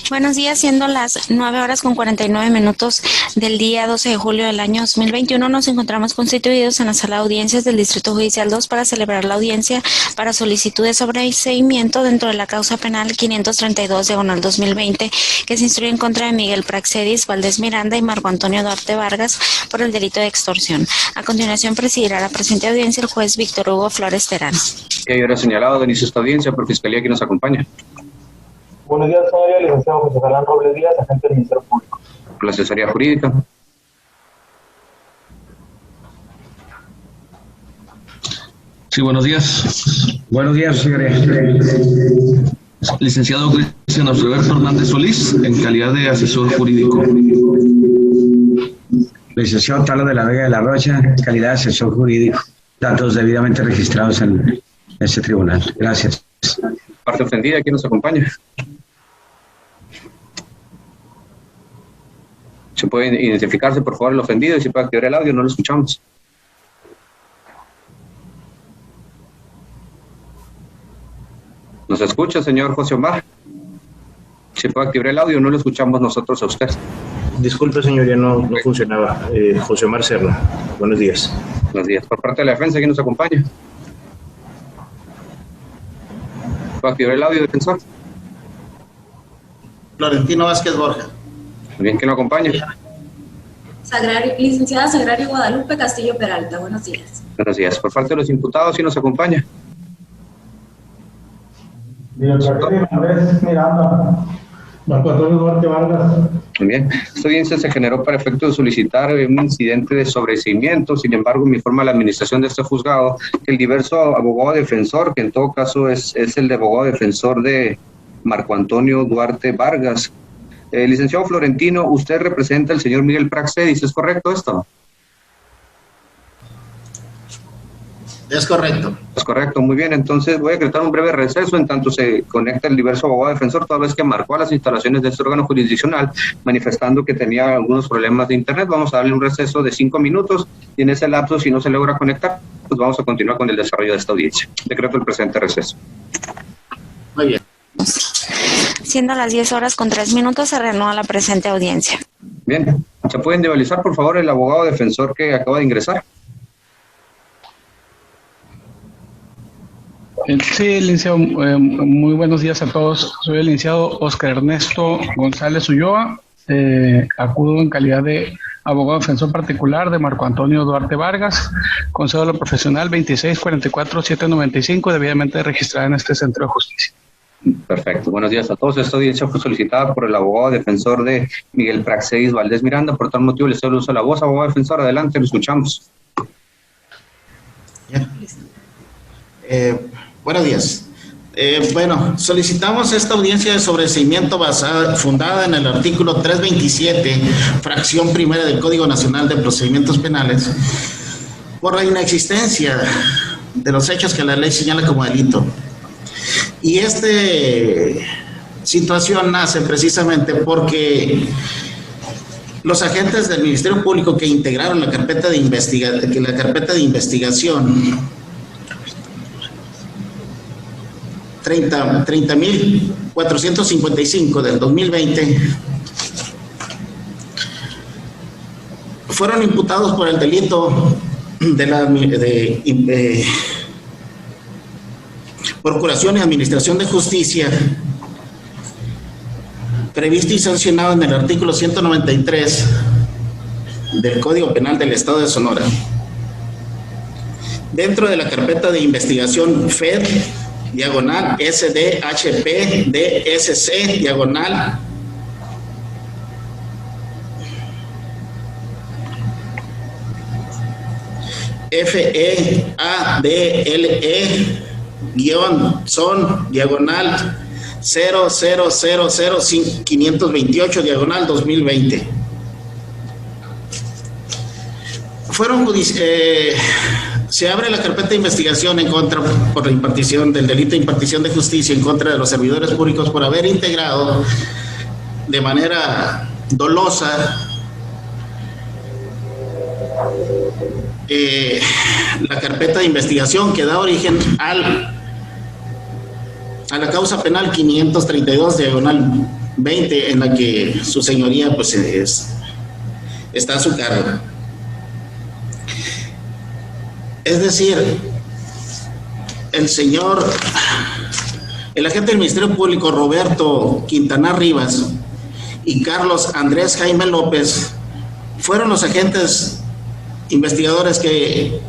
Buenos días, siendo las 9:49 del día 12 de julio del año 2021, nos encontramos constituidos en la sala de audiencias del Distrito Judicial 2 para celebrar la audiencia para solicitud de sobreseimiento dentro de la causa penal 532/2020 que se instruye en contra de Miguel Praxedis Valdés Miranda y Marco Antonio Duarte Vargas por el delito de extorsión. A continuación presidirá la presente audiencia el juez Víctor Hugo Flores Terán. Y ahora señalado de inicio esta audiencia por Fiscalía que nos acompaña. Buenos días, señoría. Licenciado José Galán Robles Díaz, agente del Ministerio Público. La asesoría jurídica. Sí, buenos días. Buenos días, señoría. Licenciado Cristian Roberto Hernández Solís, en calidad de asesor jurídico. Licenciado Talo de la Vega de la Rocha, en calidad de asesor jurídico. Datos debidamente registrados en este tribunal. Gracias. Parte ofendida, ¿quién nos acompaña? ¿Se puede identificarse, por favor, el ofendido y si puede activar el audio? No lo escuchamos. ¿Nos escucha, señor José Omar? Si puede activar el audio, no lo escuchamos nosotros a usted. Disculpe, señoría, no funcionaba. José Omar Serna, buenos días. Buenos días. Por parte de la defensa, ¿quién nos acompaña? ¿Puede activar el audio, defensor? Florentino Vázquez Borja. Bien, ¿quién lo acompaña? Licenciada Sagrario Guadalupe Castillo Peralta, buenos días. Buenos días. Por parte de los imputados, ¿quién nos acompaña? Director Andrés Miranda. Marco Antonio Duarte Vargas. Muy bien. Esta audiencia se generó para efecto de solicitar un incidente de sobreseimiento. Sin embargo, me informa la administración de este juzgado que el diverso abogado defensor, que en todo caso es el de abogado defensor de Marco Antonio Duarte Vargas. Licenciado Florentino, usted representa al señor Miguel Praxedis, ¿es correcto esto? Es correcto. Es correcto, muy bien. Entonces voy a decretar un breve receso en tanto se conecta el diverso abogado defensor, toda vez que marcó a las instalaciones de este órgano jurisdiccional manifestando que tenía algunos problemas de internet. Vamos a darle un receso de 5 minutos y en ese lapso, si no se logra conectar, pues vamos a continuar con el desarrollo de esta audiencia. Decreto el presente receso. Muy bien. Siendo las 10:03, se reanuda la presente audiencia. Bien, ¿se pueden devalizar, por favor, el abogado defensor que acaba de ingresar? Sí, licenciado, muy buenos días a todos. Soy el licenciado Oscar Ernesto González Ulloa. Acudo en calidad de abogado defensor particular de Marco Antonio Duarte Vargas, con cédula profesional 2644795, debidamente registrada en este centro de justicia. Perfecto. Buenos días a todos. Esta audiencia fue solicitada por el abogado defensor de Miguel Praxedis Valdés Miranda. Por tal motivo, le cedo el uso de la voz. Abogado defensor, adelante, lo escuchamos. Buenos días. Solicitamos esta audiencia de sobreseimiento fundada en el artículo 327, fracción primera del Código Nacional de Procedimientos Penales, por la inexistencia de los hechos que la ley señala como delito. Y esta situación nace precisamente porque los agentes del Ministerio Público que integraron la carpeta de investigación 30.455 del 2020 fueron imputados por el delito de Procuración y Administración de Justicia, previsto y sancionado en el artículo 193 del Código Penal del Estado de Sonora. Dentro de la carpeta de investigación FED, diagonal SDHP DSC, diagonal FEADLE son diagonal 0000528 diagonal 2020. Se abre la carpeta de investigación en contra por la impartición del delito de impartición de justicia en contra de los servidores públicos por haber integrado de manera dolosa la carpeta de investigación que da origen a la causa penal 532 diagonal 20 en la que su señoría pues está a su cargo. Es decir, el agente del Ministerio Público Roberto Quintanar Rivas y Carlos Andrés Jaime López fueron los agentes investigadores que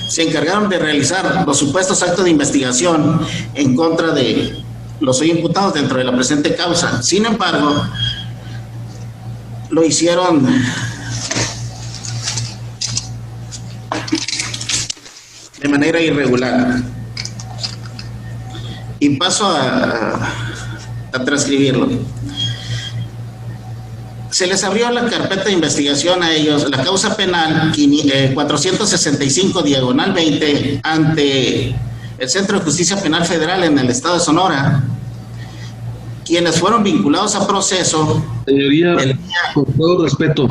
se encargaron de realizar los supuestos actos de investigación en contra de los hoy imputados dentro de la presente causa. Sin embargo, lo hicieron de manera irregular. Y paso a transcribirlo. Se les abrió la carpeta de investigación a ellos, la causa penal 465/20 ante el Centro de Justicia Penal Federal en el estado de Sonora, quienes fueron vinculados a proceso. Señoría, con todo respeto.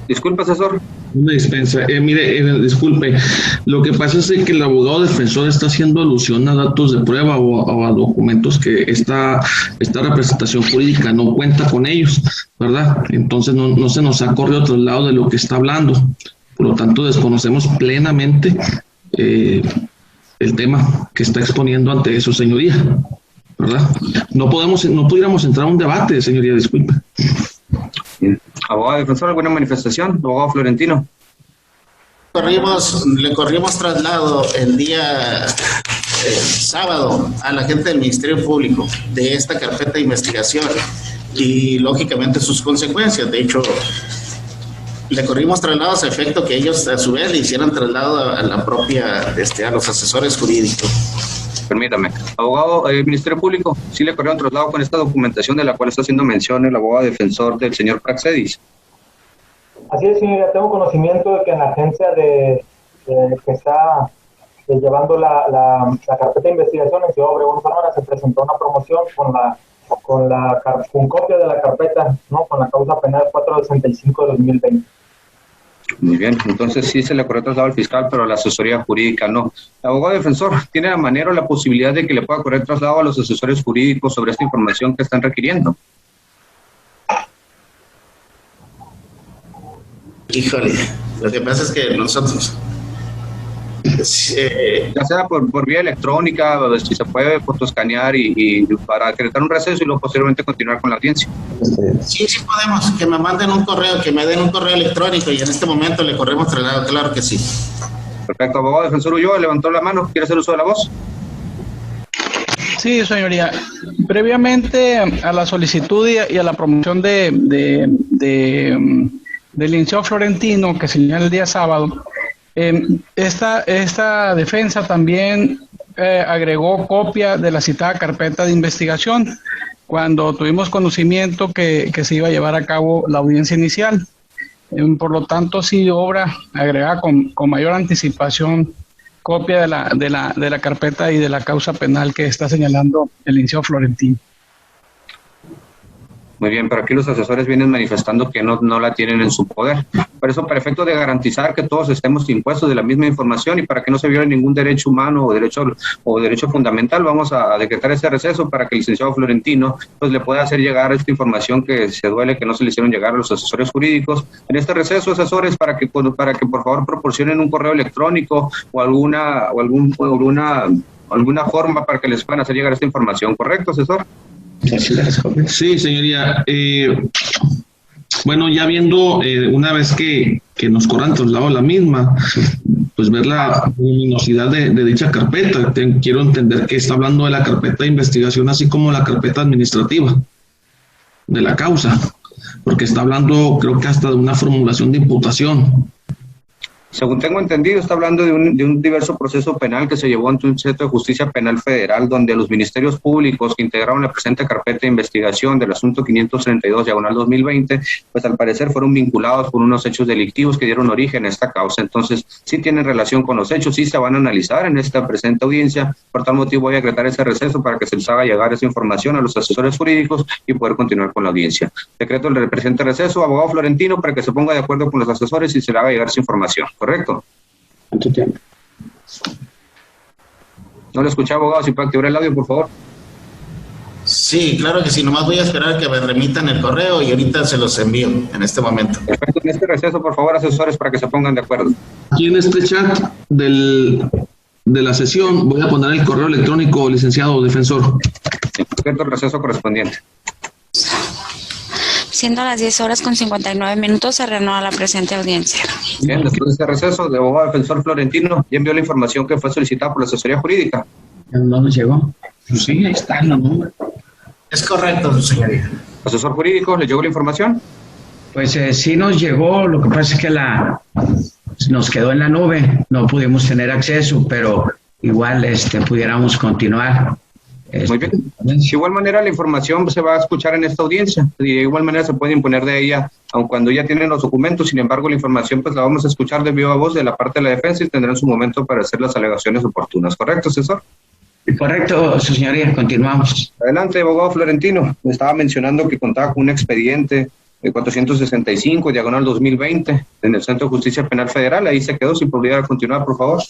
Disculpe, asesor. Una dispensa. Disculpe, lo que pasa es que el abogado defensor está haciendo alusión a datos de prueba o a documentos que esta representación jurídica no cuenta con ellos, ¿verdad? Entonces no se nos ha corrido otro lado de lo que está hablando. Por lo tanto, desconocemos plenamente el tema que está exponiendo ante su señoría, ¿verdad? No pudiéramos entrar a un debate, señoría, disculpe. Bien. Abogado defensor, ¿alguna manifestación? Abogado Florentino. Le corrimos traslado el día sábado a la gente del Ministerio Público de esta carpeta de investigación y lógicamente sus consecuencias. De hecho, le corrimos traslados a efecto que ellos a su vez le hicieran traslado a la propia, a los asesores jurídicos. Permítame. Abogado del Ministerio Público, ¿sí le corrieron traslado con esta documentación de la cual está haciendo mención el abogado defensor del señor Praxedis? Así es, señoría. Tengo conocimiento de que en la agencia que está llevando la carpeta de investigación en Ciudad Obregón, Sonora, se presentó una promoción con copia de la carpeta, ¿no? Con la causa penal 465/2020. Muy bien, entonces sí se le corrió traslado al fiscal, pero a la asesoría jurídica no. Abogado defensor, ¿tiene la manera o la posibilidad de que le pueda correr traslado a los asesores jurídicos sobre esta información que están requiriendo? Híjole, lo que pasa es que nosotros... ya sea por vía electrónica, si se puede fotoscanear y para decretar un receso y luego posteriormente continuar con la audiencia. Sí podemos, que me manden un correo, que me den un correo electrónico y en este momento le corremos traslado, claro que sí. Perfecto. Abogado defensor Ulloa, levantó la mano, ¿quiere hacer uso de la voz? Sí, señoría. Previamente a la solicitud y a la promoción del licenciado Florentino que señala el día sábado, esta defensa también agregó copia de la citada carpeta de investigación cuando tuvimos conocimiento que se iba a llevar a cabo la audiencia inicial. Por lo tanto, sí obra agregada con mayor anticipación copia de la carpeta y de la causa penal que está señalando el licenciado Florentino. Muy bien, pero aquí los asesores vienen manifestando que no la tienen en su poder. Por eso, para efecto de garantizar que todos estemos impuestos de la misma información y para que no se viole ningún derecho humano o derecho fundamental, vamos a decretar ese receso para que el licenciado Florentino pues le pueda hacer llegar esta información que se duele que no se le hicieron llegar a los asesores jurídicos. En este receso, asesores, para que por favor proporcionen un correo electrónico o alguna forma para que les puedan hacer llegar esta información. ¿Correcto, asesor? Sí, señoría. Bueno, ya viendo una vez que nos corran traslado la misma, pues ver la luminosidad de dicha carpeta. Quiero entender que está hablando de la carpeta de investigación así como la carpeta administrativa de la causa, porque está hablando creo que hasta de una formulación de imputación. Según tengo entendido, está hablando de un diverso proceso penal que se llevó ante un Centro de Justicia Penal Federal, donde los ministerios públicos que integraron la presente carpeta de investigación del asunto 532/2020, pues al parecer fueron vinculados por unos hechos delictivos que dieron origen a esta causa. Entonces, sí tienen relación con los hechos, sí se van a analizar en esta presente audiencia. Por tal motivo, voy a decretar ese receso para que se les haga llegar esa información a los asesores jurídicos y poder continuar con la audiencia. Decreto el presente receso, abogado Florentino, para que se ponga de acuerdo con los asesores y se le haga llegar esa información. ¿Correcto? ¿Cuánto tiempo? No lo escuché, abogado. Si puede activar el audio, por favor. Sí, claro que sí, nomás voy a esperar que me remitan el correo y ahorita se los envío en este momento. Perfecto. En este receso, por favor, asesores, para que se pongan de acuerdo. Aquí en este chat de la sesión voy a poner el correo electrónico, licenciado defensor. Perfecto, el receso correspondiente. Siendo las 10:59, se reanuda la presente audiencia. Bien, después de este receso, el abogado defensor Florentino ya envió la información que fue solicitada por la asesoría jurídica. ¿No nos llegó? Pues sí, ahí está, ¿no? Es correcto, señoría. Asesor jurídico, ¿le llegó la información? Pues sí nos llegó, lo que pasa es que nos quedó en la nube, no pudimos tener acceso, pero igual pudiéramos continuar. Muy bien. De igual manera, la información se va a escuchar en esta audiencia y de igual manera se puede imponer de ella, aun cuando ya tienen los documentos. Sin embargo, la información pues la vamos a escuchar de viva voz de la parte de la defensa y tendrán su momento para hacer las alegaciones oportunas. ¿Correcto, asesor? Correcto, su señoría, continuamos. Adelante, abogado Florentino. Me estaba mencionando que contaba con un expediente de 465, diagonal 2020, en el Centro de Justicia Penal Federal. Ahí se quedó. Si pudiera continuar, por favor.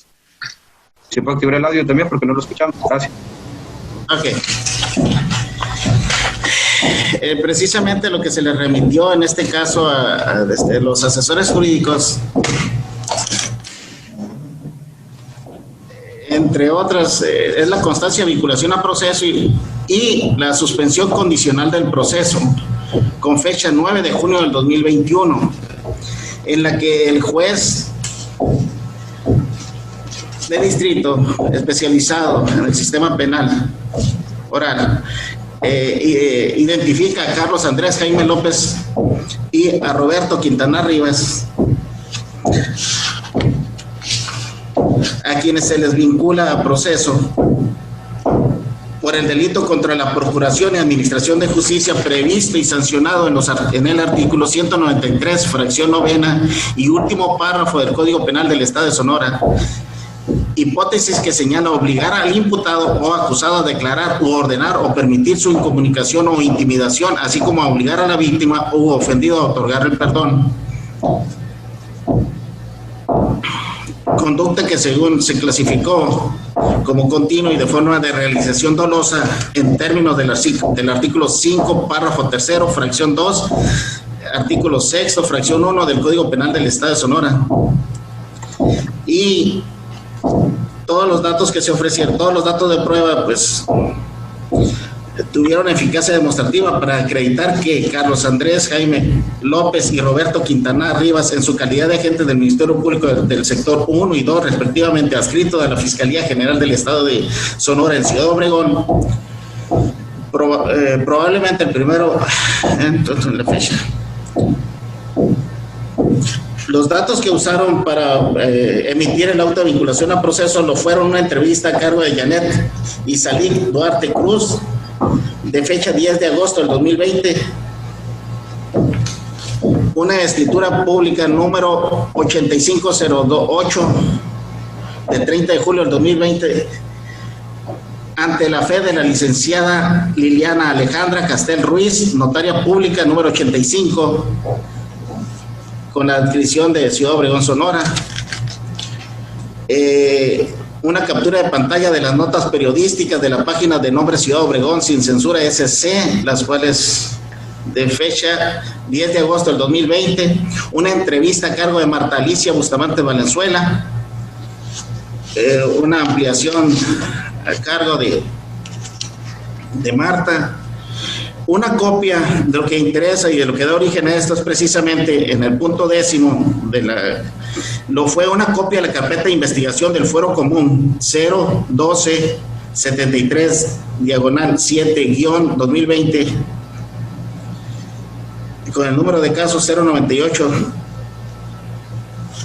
Si puede activar el audio también, porque no lo escuchamos. Gracias. Ok. Precisamente lo que se le remitió en este caso a los asesores jurídicos, entre otras, es la constancia de vinculación a proceso y la suspensión condicional del proceso, con fecha 9 de junio del 2021, en la que el juez de distrito especializado en el sistema penal oral identifica a Carlos Andrés Jaime López y a Roberto Quintana Rivas, a quienes se les vincula a proceso por el delito contra la procuración y administración de justicia previsto y sancionado en el artículo 193, fracción novena y último párrafo del Código Penal del Estado de Sonora. Hipótesis que señala obligar al imputado o acusado a declarar u ordenar o permitir su incomunicación o intimidación, así como a obligar a la víctima u ofendido a otorgar el perdón. Conducta que según se clasificó como continua y de forma de realización dolosa en términos del artículo 5, párrafo tercero, fracción 2, artículo 6, fracción 1 del Código Penal del Estado de Sonora. Y todos los datos que se ofrecieron, todos los datos de prueba, pues tuvieron eficacia demostrativa para acreditar que Carlos Andrés Jaime López y Roberto Quintana Rivas, en su calidad de agentes del Ministerio Público del sector 1 y 2, respectivamente, adscritos a la Fiscalía General del Estado de Sonora en Ciudad Obregón, probablemente el primero, entonces la fecha. Los datos que usaron para emitir el auto de vinculación a proceso lo fueron una entrevista a cargo de Janet Isalí Duarte Cruz, de fecha 10 de agosto del 2020, una escritura pública número 8508 de 30 de julio del 2020 ante la fe de la licenciada Liliana Alejandra Castel Ruiz, notaria pública número 85, con la adscripción de Ciudad Obregón, Sonora. Una captura de pantalla de las notas periodísticas de la página de nombre Ciudad Obregón sin censura SC, las cuales de fecha 10 de agosto del 2020, una entrevista a cargo de Marta Alicia Bustamante Valenzuela, una ampliación a cargo de Marta. Una copia de lo que interesa y de lo que da origen a esto es precisamente en el punto 10 lo fue una copia de la carpeta de investigación del Fuero Común 01273-7-2020 con el número de casos 098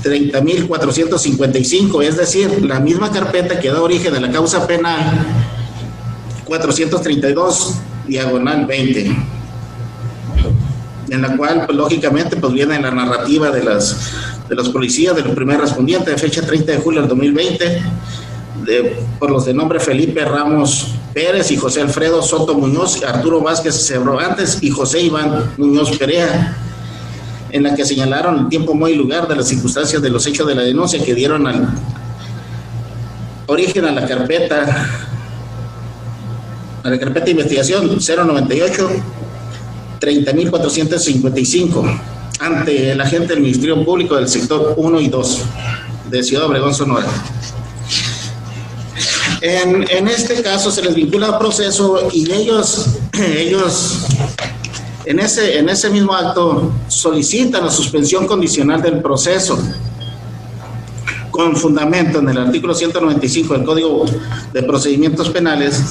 30.455, es decir, la misma carpeta que da origen a la causa penal 432 diagonal 20, en la cual pues, lógicamente pues viene la narrativa de los policías, del primer respondiente de fecha 30 de julio del 2020, por los de nombre Felipe Ramos Pérez y José Alfredo Soto Muñoz, Arturo Vázquez Cervantes y José Iván Muñoz Perea, en la que señalaron el tiempo, modo y lugar de las circunstancias de los hechos de la denuncia que dieron origen a la carpeta a la carpeta de investigación 098 30.455 ante el agente del Ministerio Público del sector 1 y 2 de Ciudad Obregón, Sonora. En este caso se les vincula a proceso y ellos en ese mismo acto solicitan la suspensión condicional del proceso con fundamento en el artículo 195 del Código de Procedimientos Penales.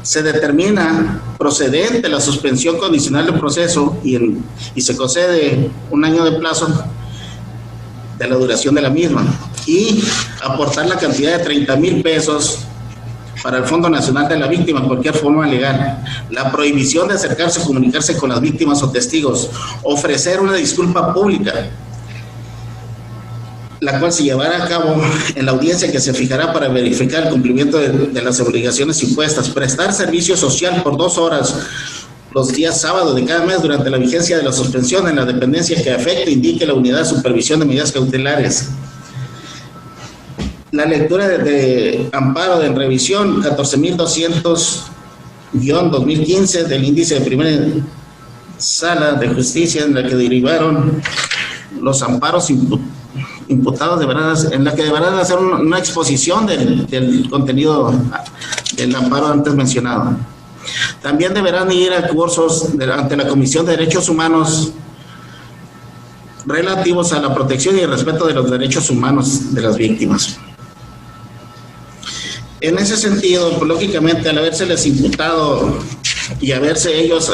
Se determina procedente la suspensión condicional del proceso y se concede un año de plazo de la duración de la misma y aportar la cantidad de 30,000 pesos para el Fondo Nacional de la Víctima en cualquier forma legal, la prohibición de acercarse o comunicarse con las víctimas o testigos, ofrecer una disculpa pública, la cual se llevará a cabo en la audiencia que se fijará para verificar el cumplimiento de las obligaciones impuestas, prestar servicio social por 2 horas los días sábados de cada mes durante la vigencia de la suspensión en la dependencia que afecte, indique la unidad de supervisión de medidas cautelares. La lectura de amparo de revisión 14.200-2015 del índice de primera sala de justicia en la que derivaron los amparos imputados, en la que deberán hacer una exposición del contenido del amparo antes mencionado. También deberán ir a cursos ante la Comisión de Derechos Humanos relativos a la protección y el respeto de los derechos humanos de las víctimas. En ese sentido, pues, lógicamente, al habérseles imputado y haberse ellos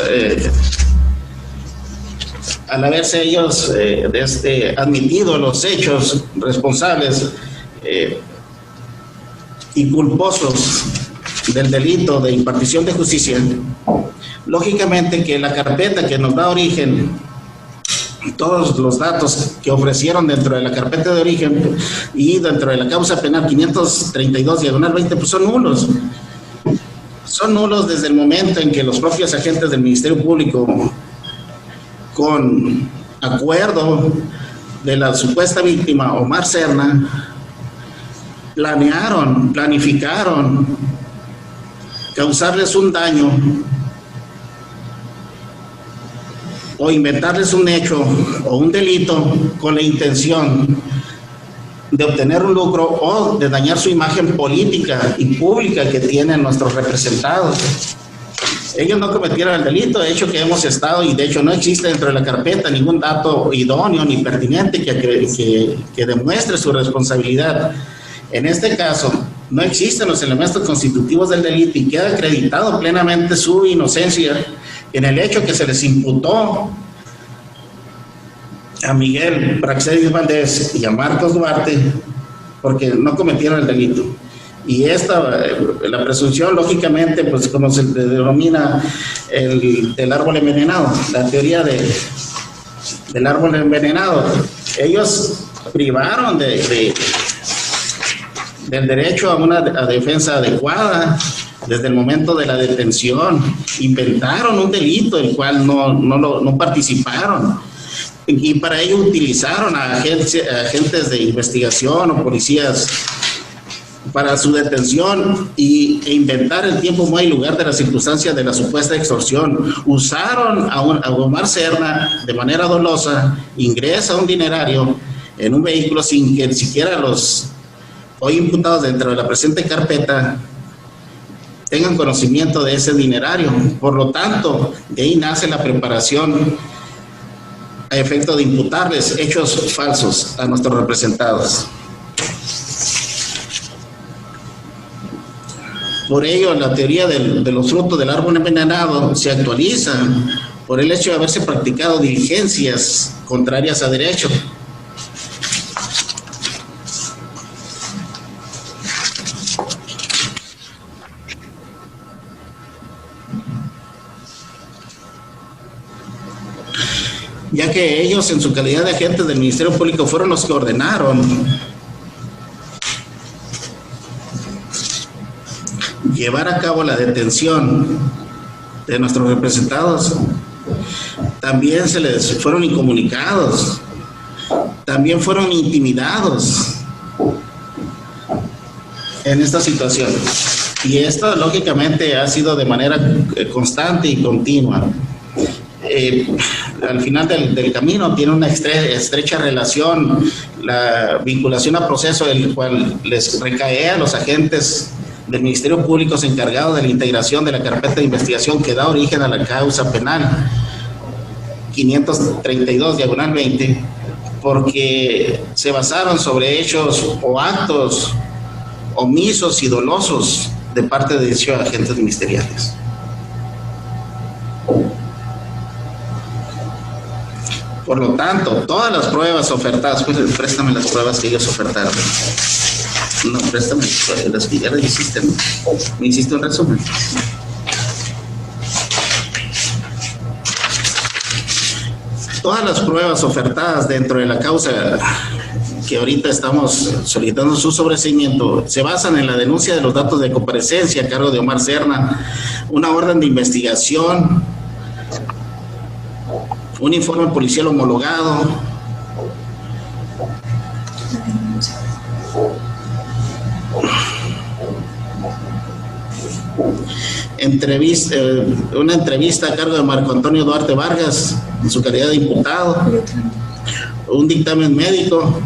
admitido los hechos responsables y culposos del delito de impartición de justicia, lógicamente que la carpeta que nos da origen, todos los datos que ofrecieron dentro de la carpeta de origen y dentro de la causa penal 532/20, pues son nulos. Son nulos desde el momento en que los propios agentes del Ministerio Público, con acuerdo de la supuesta víctima, Omar Serna, planificaron causarles un daño o inventarles un hecho o un delito con la intención de obtener un lucro o de dañar su imagen política y pública que tienen nuestros representados. Ellos no cometieron el delito, de hecho que hemos estado, y de hecho no existe dentro de la carpeta ningún dato idóneo ni pertinente que demuestre su responsabilidad. En este caso, no existen los elementos constitutivos del delito y queda acreditado plenamente su inocencia en el hecho que se les imputó a Miguel Praxedis Valdés y a Marcos Duarte porque no cometieron el delito. Y la presunción, lógicamente, pues como se denomina el árbol envenenado, la teoría del árbol envenenado, ellos privaron del derecho a una defensa adecuada desde el momento de la detención, inventaron un delito del cual no participaron, y para ello utilizaron a agentes de investigación o policías para su detención e inventar el tiempo, modo y lugar de las circunstancias de la supuesta extorsión. Usaron a Omar Serna de manera dolosa, ingresa un dinerario en un vehículo sin que ni siquiera los hoy imputados dentro de la presente carpeta tengan conocimiento de ese dinerario. Por lo tanto, de ahí nace la preparación a efecto de imputarles hechos falsos a nuestros representados. Por ello, la teoría de los frutos del árbol envenenado se actualiza por el hecho de haberse practicado diligencias contrarias a derecho. Ya que ellos, en su calidad de agentes del Ministerio Público, fueron los que ordenaron llevar a cabo la detención de nuestros representados. También se les fueron incomunicados, también fueron intimidados en esta situación. Y esto lógicamente ha sido de manera constante y continua. Al final del camino tiene una estrecha relación la vinculación a proceso, el cual les recae a los agentes del Ministerio Público encargados de la integración de la carpeta de investigación que da origen a la causa penal 532/20, porque se basaron sobre hechos o actos omisos y dolosos de parte de dichos agentes ministeriales. Por lo tanto, todas las pruebas ofertadas, pues préstame las pruebas que ellos ofertaron. No, préstame las que ya le hiciste, ¿no? Me hiciste un resumen. Todas las pruebas ofertadas dentro de la causa que ahorita estamos solicitando su sobreseimiento se basan en la denuncia de los datos de comparecencia a cargo de Omar Serna, una orden de investigación, un informe policial homologado, una entrevista a cargo de Marco Antonio Duarte Vargas en su calidad de imputado, un dictamen médico,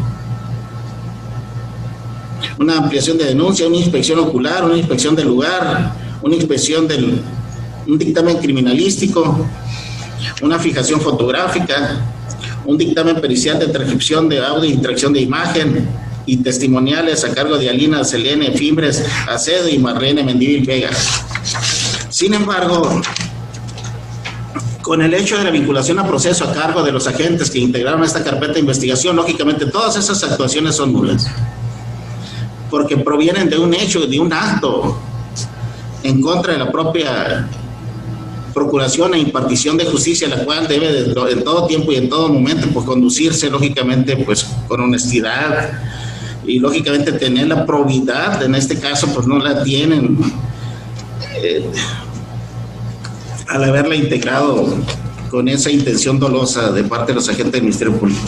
una ampliación de denuncia, una inspección ocular, una inspección del lugar, una inspección un dictamen criminalístico, una fijación fotográfica, un dictamen pericial de transcripción de audio y tracción de imagen y testimoniales a cargo de Alina Selene Fimbres Acedo y Marlene Mendívil Vega. Sin embargo, con el hecho de la vinculación a proceso a cargo de los agentes que integraron esta carpeta de investigación, lógicamente todas esas actuaciones son nulas, porque provienen de un hecho, de un acto en contra de la propia procuración e impartición de justicia, la cual debe en todo tiempo y en todo momento pues conducirse lógicamente pues con honestidad y lógicamente tener la probidad. En este caso pues no la tienen al haberla integrado con esa intención dolosa de parte de los agentes del Ministerio Público.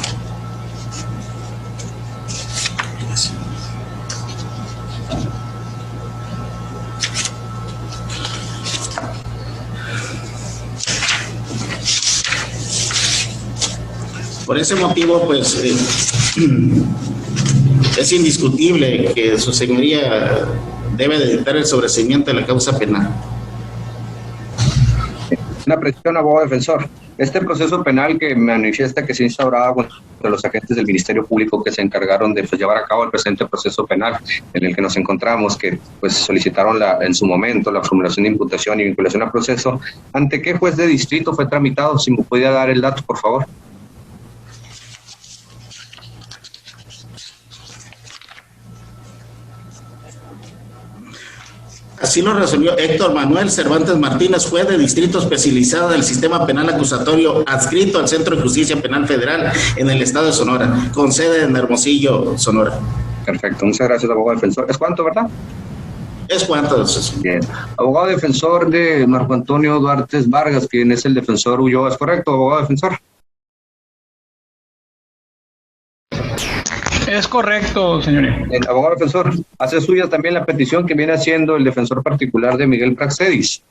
Por ese motivo, pues, es indiscutible que su señoría debe de dictar el sobreseimiento de la causa penal. Una precisión, abogado defensor. Este proceso penal que manifiesta que se instauraba contra los agentes del Ministerio Público que se encargaron de llevar a cabo el presente proceso penal en el que nos encontramos, que pues solicitaron en su momento la formulación de imputación y vinculación a proceso, ¿ante qué juez de distrito fue tramitado? Si me podía dar el dato, por favor. Así lo resolvió Héctor Manuel Cervantes Martínez, juez de distrito especializado del sistema penal acusatorio adscrito al Centro de Justicia Penal Federal en el estado de Sonora, con sede en Hermosillo, Sonora. Perfecto, muchas gracias, abogado defensor. ¿Es cuánto, verdad? Es cuánto. Bien. Abogado defensor de Marco Antonio Duarte Vargas, quien es el defensor Ulloa, ¿es correcto, abogado defensor? Es correcto, señoría. El abogado defensor, hace suya también la petición que viene haciendo el defensor particular de Miguel Praxedis.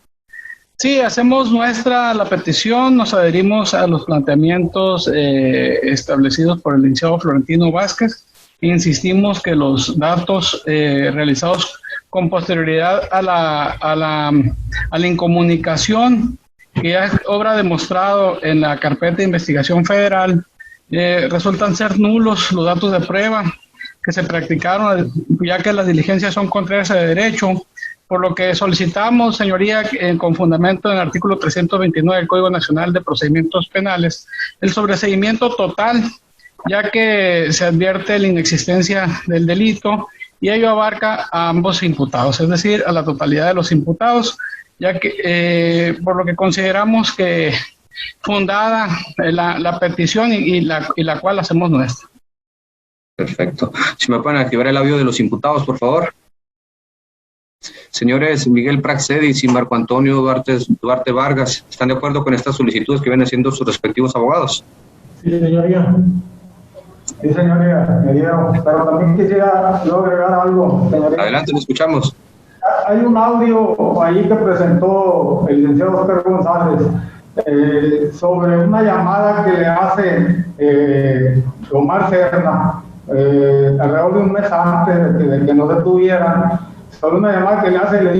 Sí, hacemos nuestra la petición, nos adherimos a los planteamientos establecidos por el licenciado Florentino Vázquez. Insistimos que los datos realizados con posterioridad a la incomunicación, que ya es obra demostrado en la carpeta de investigación federal, resultan ser nulos los datos de prueba que se practicaron, ya que las diligencias son contrarias a derecho, por lo que solicitamos, señoría, con fundamento en el artículo 329 del Código Nacional de Procedimientos Penales, el sobreseimiento total, ya que se advierte la inexistencia del delito y ello abarca a ambos imputados, es decir, a la totalidad de los imputados, ya que por lo que consideramos que fundada la petición y la cual hacemos nuestra. Perfecto. Si me pueden activar el audio de los imputados, por favor. Señores Miguel Praxedis y Marco Antonio Duarte Vargas, ¿están de acuerdo con estas solicitudes que vienen haciendo sus respectivos abogados? Sí, señoría. Sí, señoría. Pero también quisiera yo agregar algo, señoría. Adelante, lo escuchamos. Hay un audio ahí que presentó el licenciado Oscar González sobre una llamada que le hace Omar Serna alrededor de un mes antes de que no detuvieran, sobre una llamada que le hace y le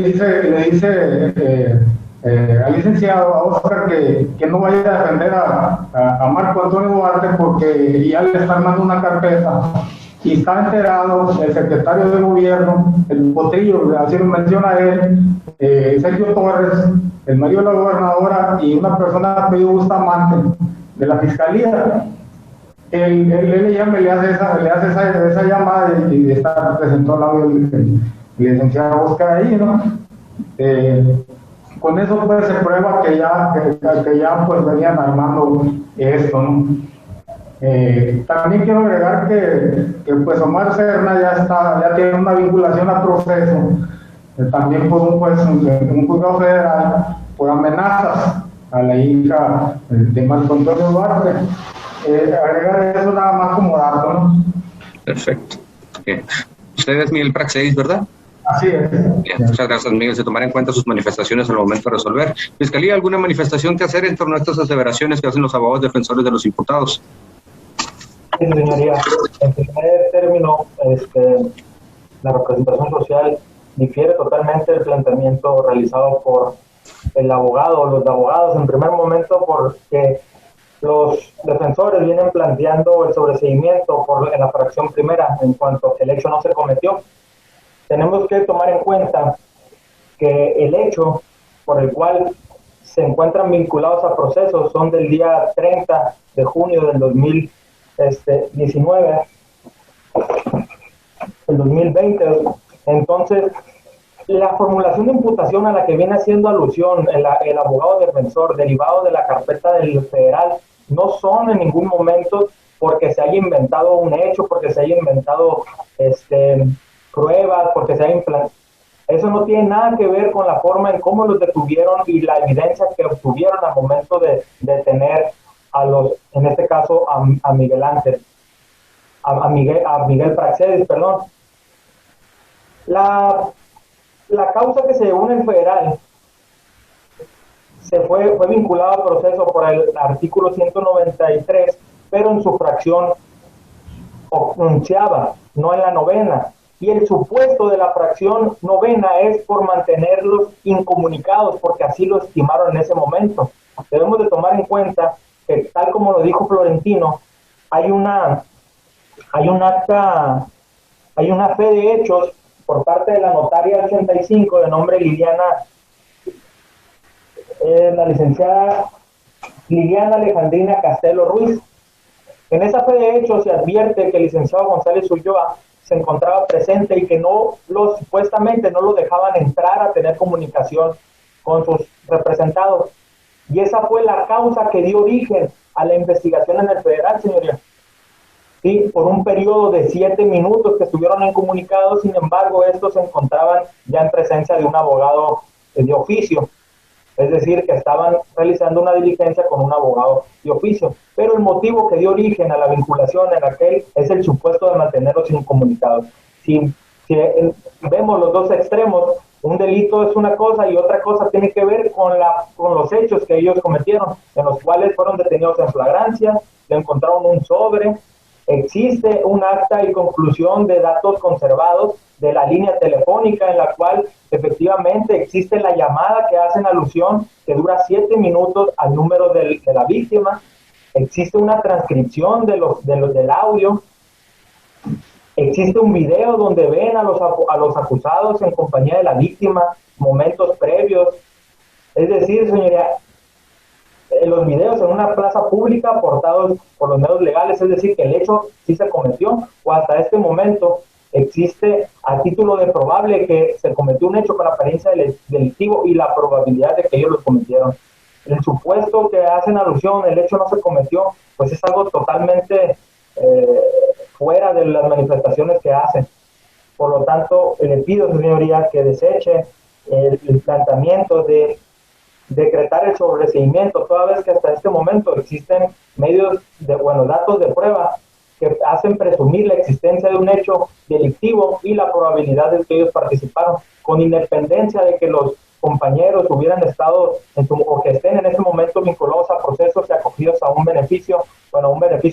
dice al licenciado, a Oscar, que no vaya a defender a Marco Antonio Duarte porque ya le están mandando una carpeta. Y está enterado el secretario de gobierno, el Potrillo, así lo menciona él, Sergio Torres, el marido de la gobernadora y una persona de apellido Bustamante de la fiscalía. Él le llama y le hace esa llamada y presentó el audio del licenciado Oscar ahí, ¿no? Con eso pues se prueba que ya pues venían armando esto, ¿no? También quiero agregar que pues Omar Serna ya tiene una vinculación a proceso, también por un juzgado federal por amenazas a la hija de Marco Antonio Duarte. Agregar eso nada más como dato, ¿no? Perfecto. Bien. Usted es Miguel Praxedis, ¿verdad? Así es. Bien, muchas gracias, Miguel. Se tomará en cuenta sus manifestaciones al momento de resolver. Fiscalía, ¿alguna manifestación que hacer en torno a estas aseveraciones que hacen los abogados defensores de los imputados? Sí, señoría. En primer término, la representación social difiere totalmente del planteamiento realizado por el abogado o los abogados. En primer momento, porque los defensores vienen planteando el sobreseimiento en la fracción primera en cuanto que el hecho no se cometió. Tenemos que tomar en cuenta que el hecho por el cual se encuentran vinculados a procesos son del día 30 de junio del 2019, el 2020. Entonces, la formulación de imputación a la que viene haciendo alusión el abogado defensor derivado de la carpeta del federal no son en ningún momento porque se haya inventado un hecho, porque se haya inventado pruebas, porque se haya implantado. Eso no tiene nada que ver con la forma en cómo los detuvieron y la evidencia que obtuvieron al momento de detener en este caso, a Miguel Ángel, a Miguel Praxedis, perdón. La causa que se llevó en el federal fue vinculada al proceso por el artículo 193, pero en su fracción onceava, no en la novena. Y el supuesto de la fracción novena es por mantenerlos incomunicados, porque así lo estimaron en ese momento. Debemos de tomar en cuenta que, tal como lo dijo Florentino, hay una fe de hechos por parte de la notaria 85 de nombre Liliana, la licenciada Liliana Alejandrina Castelo Ruiz. En esa fe de hechos se advierte que el licenciado González Ulloa se encontraba presente y que supuestamente no lo dejaban entrar a tener comunicación con sus representados. Y esa fue la causa que dio origen a la investigación en el federal, señoría. Sí, por un periodo de 7 minutos que estuvieron incomunicados, sin embargo, estos se encontraban ya en presencia de un abogado de oficio. Es decir, que estaban realizando una diligencia con un abogado de oficio. Pero el motivo que dio origen a la vinculación en aquel es el supuesto de mantenerlos incomunicados. Si vemos los dos extremos, un delito es una cosa y otra cosa tiene que ver con los hechos que ellos cometieron, en los cuales fueron detenidos en flagrancia, le encontraron un sobre, existe un acta y conclusión de datos conservados de la línea telefónica en la cual efectivamente existe la llamada que hacen alusión, que dura 7 minutos al número de la víctima, existe una transcripción del audio, existe un video donde ven a los acusados en compañía de la víctima, momentos previos. Es decir, señoría, los videos en una plaza pública aportados por los medios legales, es decir, que el hecho sí se cometió, o hasta este momento existe a título de probable que se cometió un hecho con apariencia delictivo y la probabilidad de que ellos lo cometieron. El supuesto que hacen alusión, el hecho no se cometió, pues es algo totalmente fuera de las manifestaciones que hacen. Por lo tanto, le pido, señoría, que deseche el planteamiento de decretar el sobreseimiento, toda vez que hasta este momento existen datos de prueba que hacen hacen presumir la existencia de un hecho delictivo y la probabilidad de que ellos participaron, con independencia de que los compañeros hubieran estado o que estén en ese momento vinculados a procesos y acogidos a un beneficio, a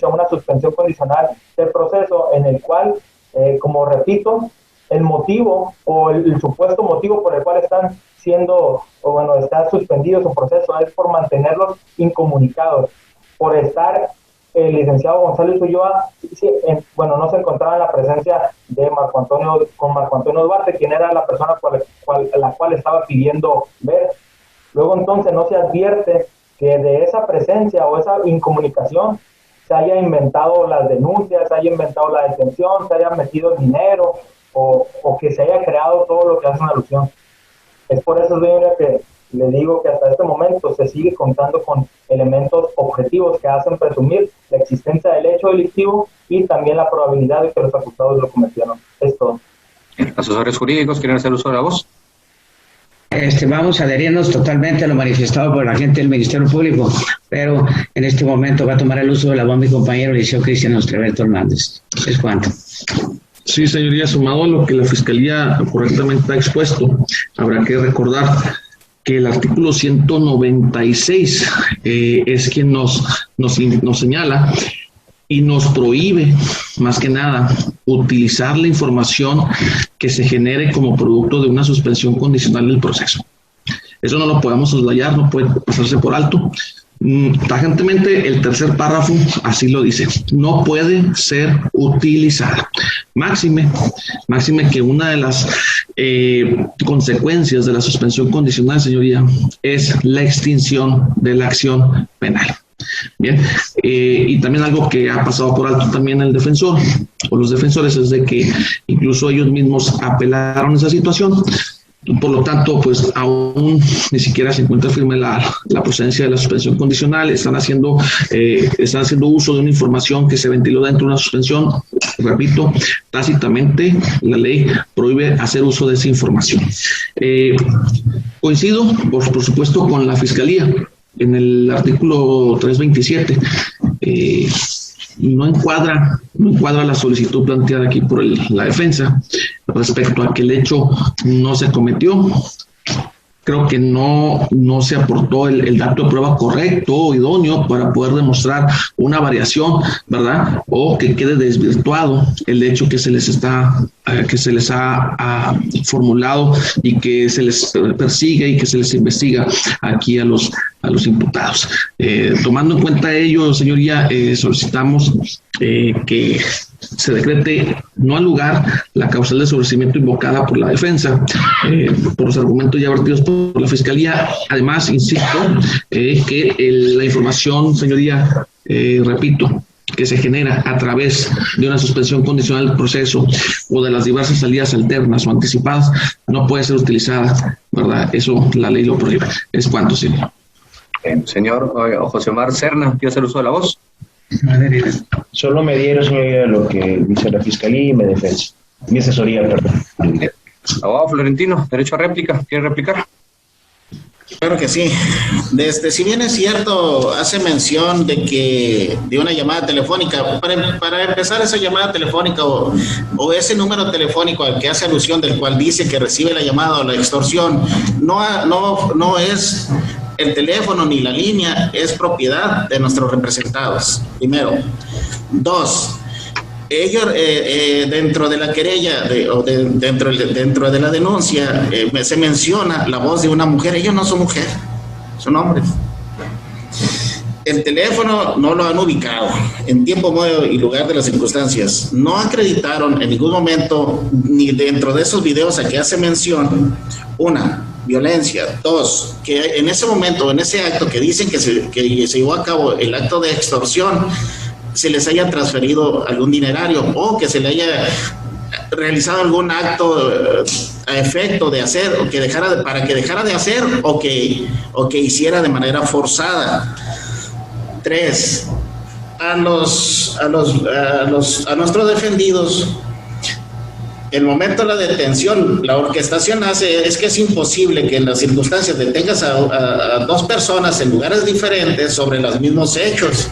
una suspensión condicional del proceso, en el cual, como repito, el motivo o el supuesto motivo por el cual están siendo, está suspendido su proceso es por mantenerlos incomunicados, por estar el licenciado González Ulloa, no se encontraba en la presencia de Marco Antonio Duarte, quien era la persona la cual estaba pidiendo ver. Luego entonces no se advierte que de esa presencia o esa incomunicación se haya inventado las denuncias, se haya inventado la detención, se haya metido dinero o que se haya creado todo lo que hace una alusión. Es por eso, señora, que le digo que hasta este momento se sigue contando con elementos objetivos que hacen presumir la existencia del hecho delictivo y también la probabilidad de que los acusados lo cometieron. Es todo. ¿Asesores jurídicos quieren hacer uso de la voz? Vamos a adherirnos totalmente a lo manifestado por la gente del Ministerio Público, pero en este momento va a tomar el uso de la voz mi compañero Liceo Cristian Ostreberto Hernández. Es cuanto. Sí, señoría, sumado a lo que la Fiscalía correctamente ha expuesto, habrá que recordar que el artículo 196 es quien nos señala y nos prohíbe, más que nada, utilizar la información que se genere como producto de una suspensión condicional del proceso. Eso no lo podemos soslayar, no puede pasarse por alto. Tajantemente, el tercer párrafo así lo dice: no puede ser utilizada. Máxime que una de las consecuencias de la suspensión condicional, señoría, es la extinción de la acción penal. Bien, y también algo que ha pasado por alto también el defensor o los defensores es de que incluso ellos mismos apelaron esa situación. Por lo tanto, pues aún ni siquiera se encuentra firme la procedencia de la suspensión condicional. Están haciendo uso de una información que se ventiló dentro de una suspensión. Repito, tácitamente la ley prohíbe hacer uso de esa información. Coincido, por supuesto, con la Fiscalía en el artículo 327. No encuadra la solicitud planteada aquí por la defensa respecto a que el hecho no se cometió. Creo que no se aportó el dato de prueba correcto o idóneo para poder demostrar una variación, ¿verdad? O que quede desvirtuado el hecho que se les ha formulado y que se les persigue y que se les investiga aquí a los imputados. Tomando en cuenta ello, señoría, solicitamos que se decrete no al lugar la causal de sobreseimiento invocada por la defensa, por los argumentos ya vertidos por la Fiscalía. Además, insisto, que la información, señoría, repito, que se genera a través de una suspensión condicional del proceso o de las diversas salidas alternas o anticipadas, no puede ser utilizada, ¿verdad? Eso la ley lo prohíbe. Es cuanto, señor. Señor José Omar Serna, ¿quiere hacer uso de la voz? Solo me dieron, señoría, lo que dice la Fiscalía y mi asesoría, perdón. Abogado Florentino, derecho a réplica, ¿quiere replicar? Claro que sí. Si bien es cierto, hace mención de una llamada telefónica. Para empezar, esa llamada telefónica o ese número telefónico al que hace alusión, del cual dice que recibe la llamada o la extorsión, no es el teléfono ni la línea, es propiedad de nuestros representados, primero. Dos, ellos dentro de la querella dentro de la denuncia se menciona la voz de una mujer. Ellos no son mujeres, son hombres. El teléfono no lo han ubicado en tiempo, modo y lugar de las circunstancias. No acreditaron en ningún momento, ni dentro de esos videos a que hace mención, una, violencia. Dos, que en ese momento, en ese acto que dicen que se llevó a cabo el acto de extorsión, se les haya transferido algún dinerario o que se le haya realizado algún acto a efecto de hacer o que para que dejara de hacer o que hiciera de manera forzada. Tres, a nuestros defendidos, el momento de la detención, la orquestación es que es imposible que en las circunstancias detengas a dos personas en lugares diferentes sobre los mismos hechos.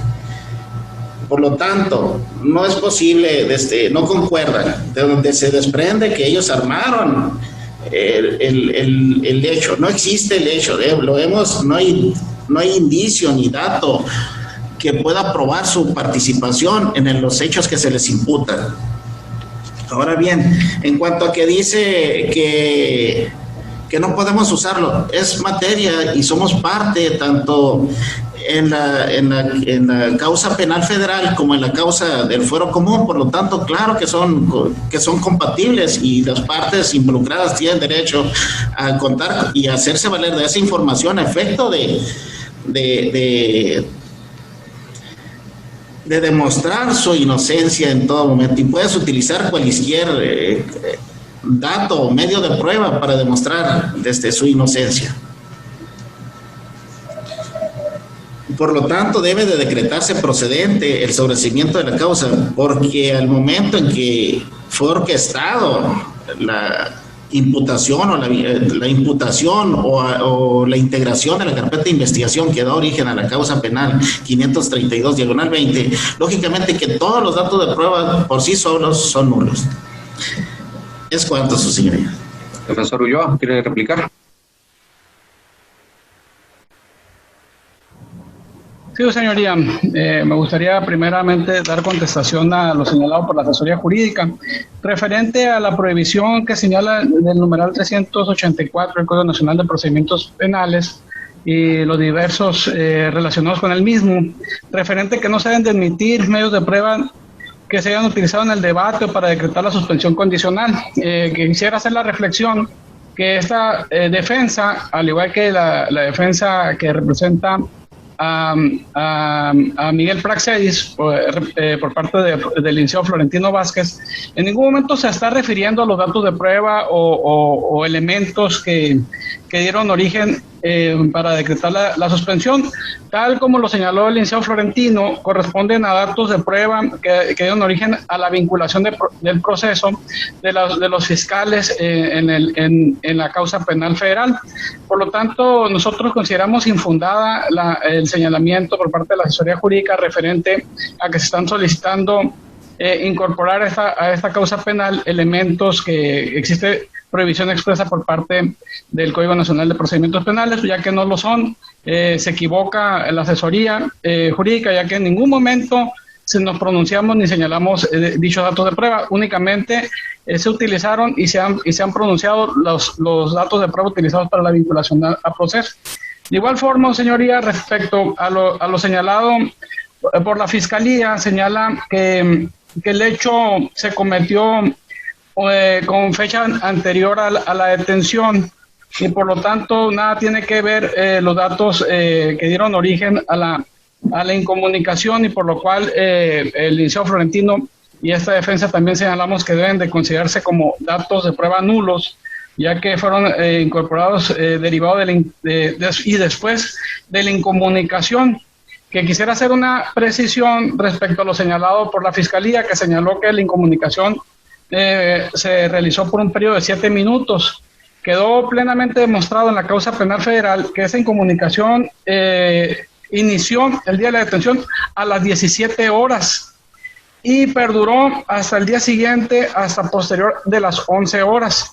Por lo tanto, no es posible, no concuerdan, de donde se desprende que ellos armaron el hecho. No existe el hecho, no hay indicio ni dato que pueda probar su participación en los hechos que se les imputan. Ahora bien, en cuanto a que dice que no podemos usarlo, es materia y somos parte tanto en la causa penal federal como en la causa del fuero común. Por lo tanto, claro que son compatibles y las partes involucradas tienen derecho a contar y hacerse valer de esa información a efecto de demostrar su inocencia en todo momento, y puedes utilizar cualquier dato o medio de prueba para demostrar su inocencia. Por lo tanto, debe de decretarse procedente el sobreseimiento de la causa, porque al momento en que fue orquestado la imputación o la integración de la carpeta de investigación que da origen a la causa penal 532/20, lógicamente que todos los datos de prueba por sí solos son nulos. Es cuanto, su señoría. Defensor Ulloa, ¿quiere replicar? Sí, señoría. Me gustaría primeramente dar contestación a lo señalado por la asesoría jurídica referente a la prohibición que señala del numeral 384 del Código Nacional de Procedimientos Penales y los diversos relacionados con el mismo, referente que no se deben de admitir medios de prueba que se hayan utilizado en el debate para decretar la suspensión condicional. Que quisiera hacer la reflexión que esta defensa, al igual que la defensa que representa a Miguel Praxedis por parte del licenciado Florentino Vázquez, en ningún momento se está refiriendo a los datos de prueba o elementos que dieron origen para decretar la suspensión. Tal como lo señaló el licenciado Florentino, corresponden a datos de prueba que dieron origen a la vinculación del proceso de los fiscales en la causa penal federal. Por lo tanto, nosotros consideramos infundada el señalamiento por parte de la asesoría jurídica referente a que se están solicitando incorporar a esta causa penal elementos que existe prohibición expresa por parte del Código Nacional de Procedimientos Penales, ya que no lo son. Se equivoca la asesoría jurídica, ya que en ningún momento nos pronunciamos ni señalamos dichos datos de prueba. Únicamente se utilizaron y se han pronunciado los datos de prueba utilizados para la vinculación a proceso. De igual forma, señoría, respecto a lo señalado por la Fiscalía, señala que el hecho se cometió con fecha anterior a la detención y por lo tanto nada tiene que ver los datos que dieron origen a la incomunicación, y por lo cual el licenciado Florentino y esta defensa también señalamos que deben de considerarse como datos de prueba nulos, ya que fueron incorporados derivados y después de la incomunicación. Que quisiera hacer una precisión respecto a lo señalado por la Fiscalía, que señaló que la incomunicación se realizó por un periodo de 7 minutos. Quedó plenamente demostrado en la causa penal federal que esa incomunicación inició el día de la detención a las 17 horas y perduró hasta el día siguiente, hasta posterior de las 11 horas.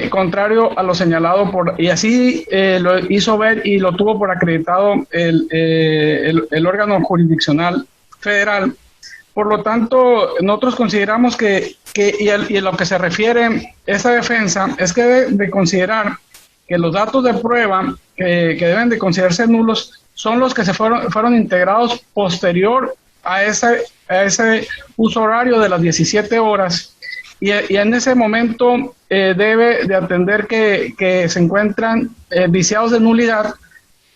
Contrario a lo señalado y así lo hizo ver y lo tuvo por acreditado el órgano jurisdiccional federal. Por lo tanto, nosotros consideramos que y a lo que se refiere esta defensa es que debe de considerar que los datos de prueba que deben de considerarse nulos son los que fueron integrados posterior a ese uso horario de las 17 horas. Y en ese momento debe de atender que se encuentran viciados de nulidad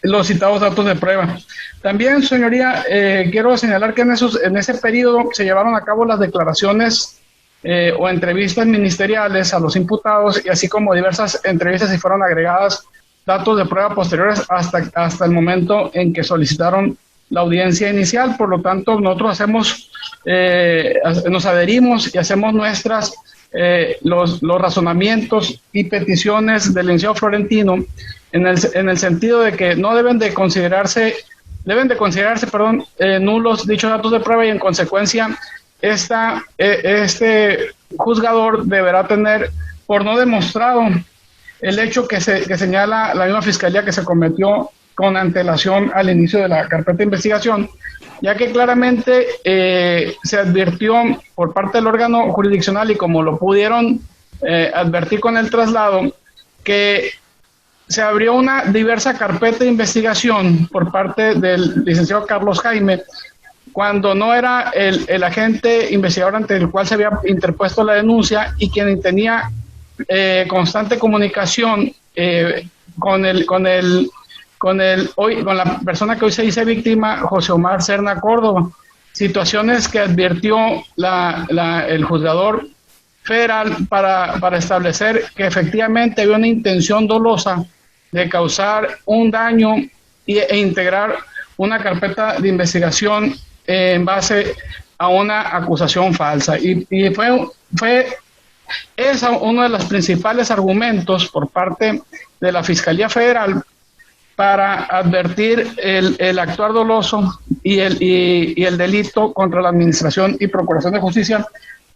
los citados datos de prueba. También, señoría, quiero señalar que en ese periodo se llevaron a cabo las declaraciones o entrevistas ministeriales a los imputados, y así como diversas entrevistas y fueron agregadas datos de prueba posteriores hasta el momento en que solicitaron la audiencia inicial. Por lo tanto, nosotros nos adherimos y hacemos nuestras los razonamientos y peticiones del licenciado Florentino en el sentido de que no deben de considerarse deben de considerarse, nulos dichos datos de prueba y en consecuencia este juzgador deberá tener por no demostrado el hecho que señala la misma fiscalía que se cometió con antelación al inicio de la carpeta de investigación, ya que claramente se advirtió por parte del órgano jurisdiccional y como lo pudieron advertir con el traslado, que se abrió una diversa carpeta de investigación por parte del licenciado Carlos Jaime, cuando no era el agente investigador ante el cual se había interpuesto la denuncia y quien tenía constante comunicación con la persona que hoy se dice víctima, José Omar Serna Córdoba. Situaciones que advirtió el juzgador federal para establecer que efectivamente había una intención dolosa de causar un daño e integrar una carpeta de investigación en base a una acusación falsa. Y fue uno de los principales argumentos por parte de la Fiscalía Federal para advertir el actuar doloso y el delito contra la Administración y Procuración de Justicia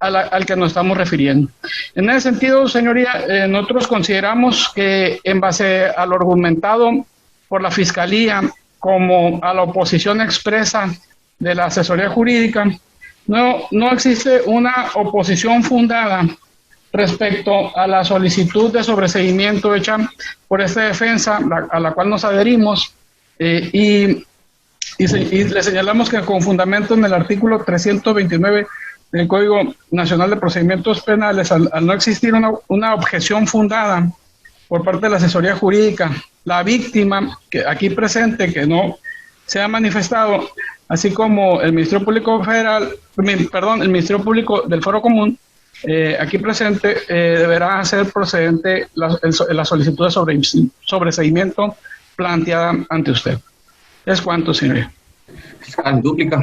al que nos estamos refiriendo. En ese sentido, señoría, nosotros consideramos que en base a lo argumentado por la Fiscalía como a la oposición expresa de la asesoría jurídica, no existe una oposición fundada respecto a la solicitud de sobreseimiento hecha por esta defensa, a la cual nos adherimos, y le señalamos que con fundamento en el artículo 329 del Código Nacional de Procedimientos Penales, al no existir una objeción fundada por parte de la asesoría jurídica, la víctima que aquí presente, que no se ha manifestado, así como el Ministerio Público Federal, el Ministerio Público del Foro Común, aquí presente, deberá hacer procedente la solicitud de sobreseimiento planteada ante usted. ¿Es cuánto, señoría? Fiscal, dúplica.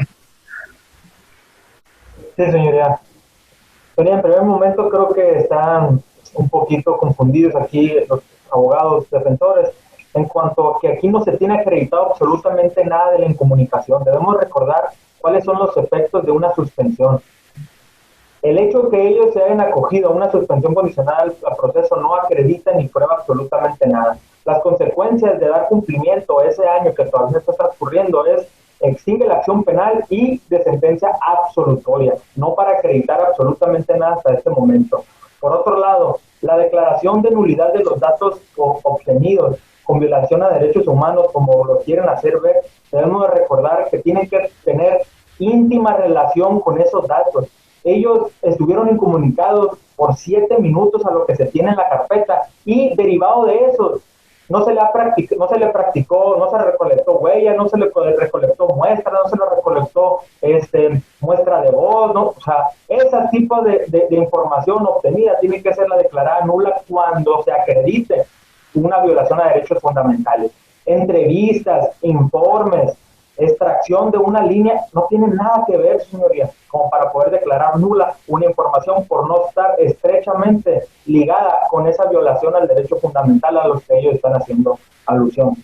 Sí, señoría. Señoría, en primer momento creo que están un poquito confundidos aquí los abogados defensores en cuanto a que aquí no se tiene acreditado absolutamente nada de la incomunicación. Debemos recordar cuáles son los efectos de una suspensión. El hecho de que ellos se hayan acogido a una suspensión condicional al proceso no acredita ni prueba absolutamente nada. Las consecuencias de dar cumplimiento a ese año que todavía está transcurriendo es extingue la acción penal y de sentencia absolutoria, no para acreditar absolutamente nada hasta este momento. Por otro lado, la declaración de nulidad de los datos obtenidos con violación a derechos humanos, como lo quieren hacer ver, debemos de recordar que tienen que tener íntima relación con esos datos. Ellos estuvieron incomunicados por 7 minutos a lo que se tiene en la carpeta y derivado de eso no se le practicó, no se recolectó huella, no se le recolectó muestra, no se le recolectó muestra de voz, ¿no? O sea, ese tipo de información obtenida tiene que ser la declarada nula cuando se acredite una violación a derechos fundamentales. Entrevistas, informes, extracción de una línea no tienen nada que ver, señoría, como para poder declarar nula una información por no estar estrechamente ligada con esa violación al derecho fundamental a los que ellos están haciendo alusión.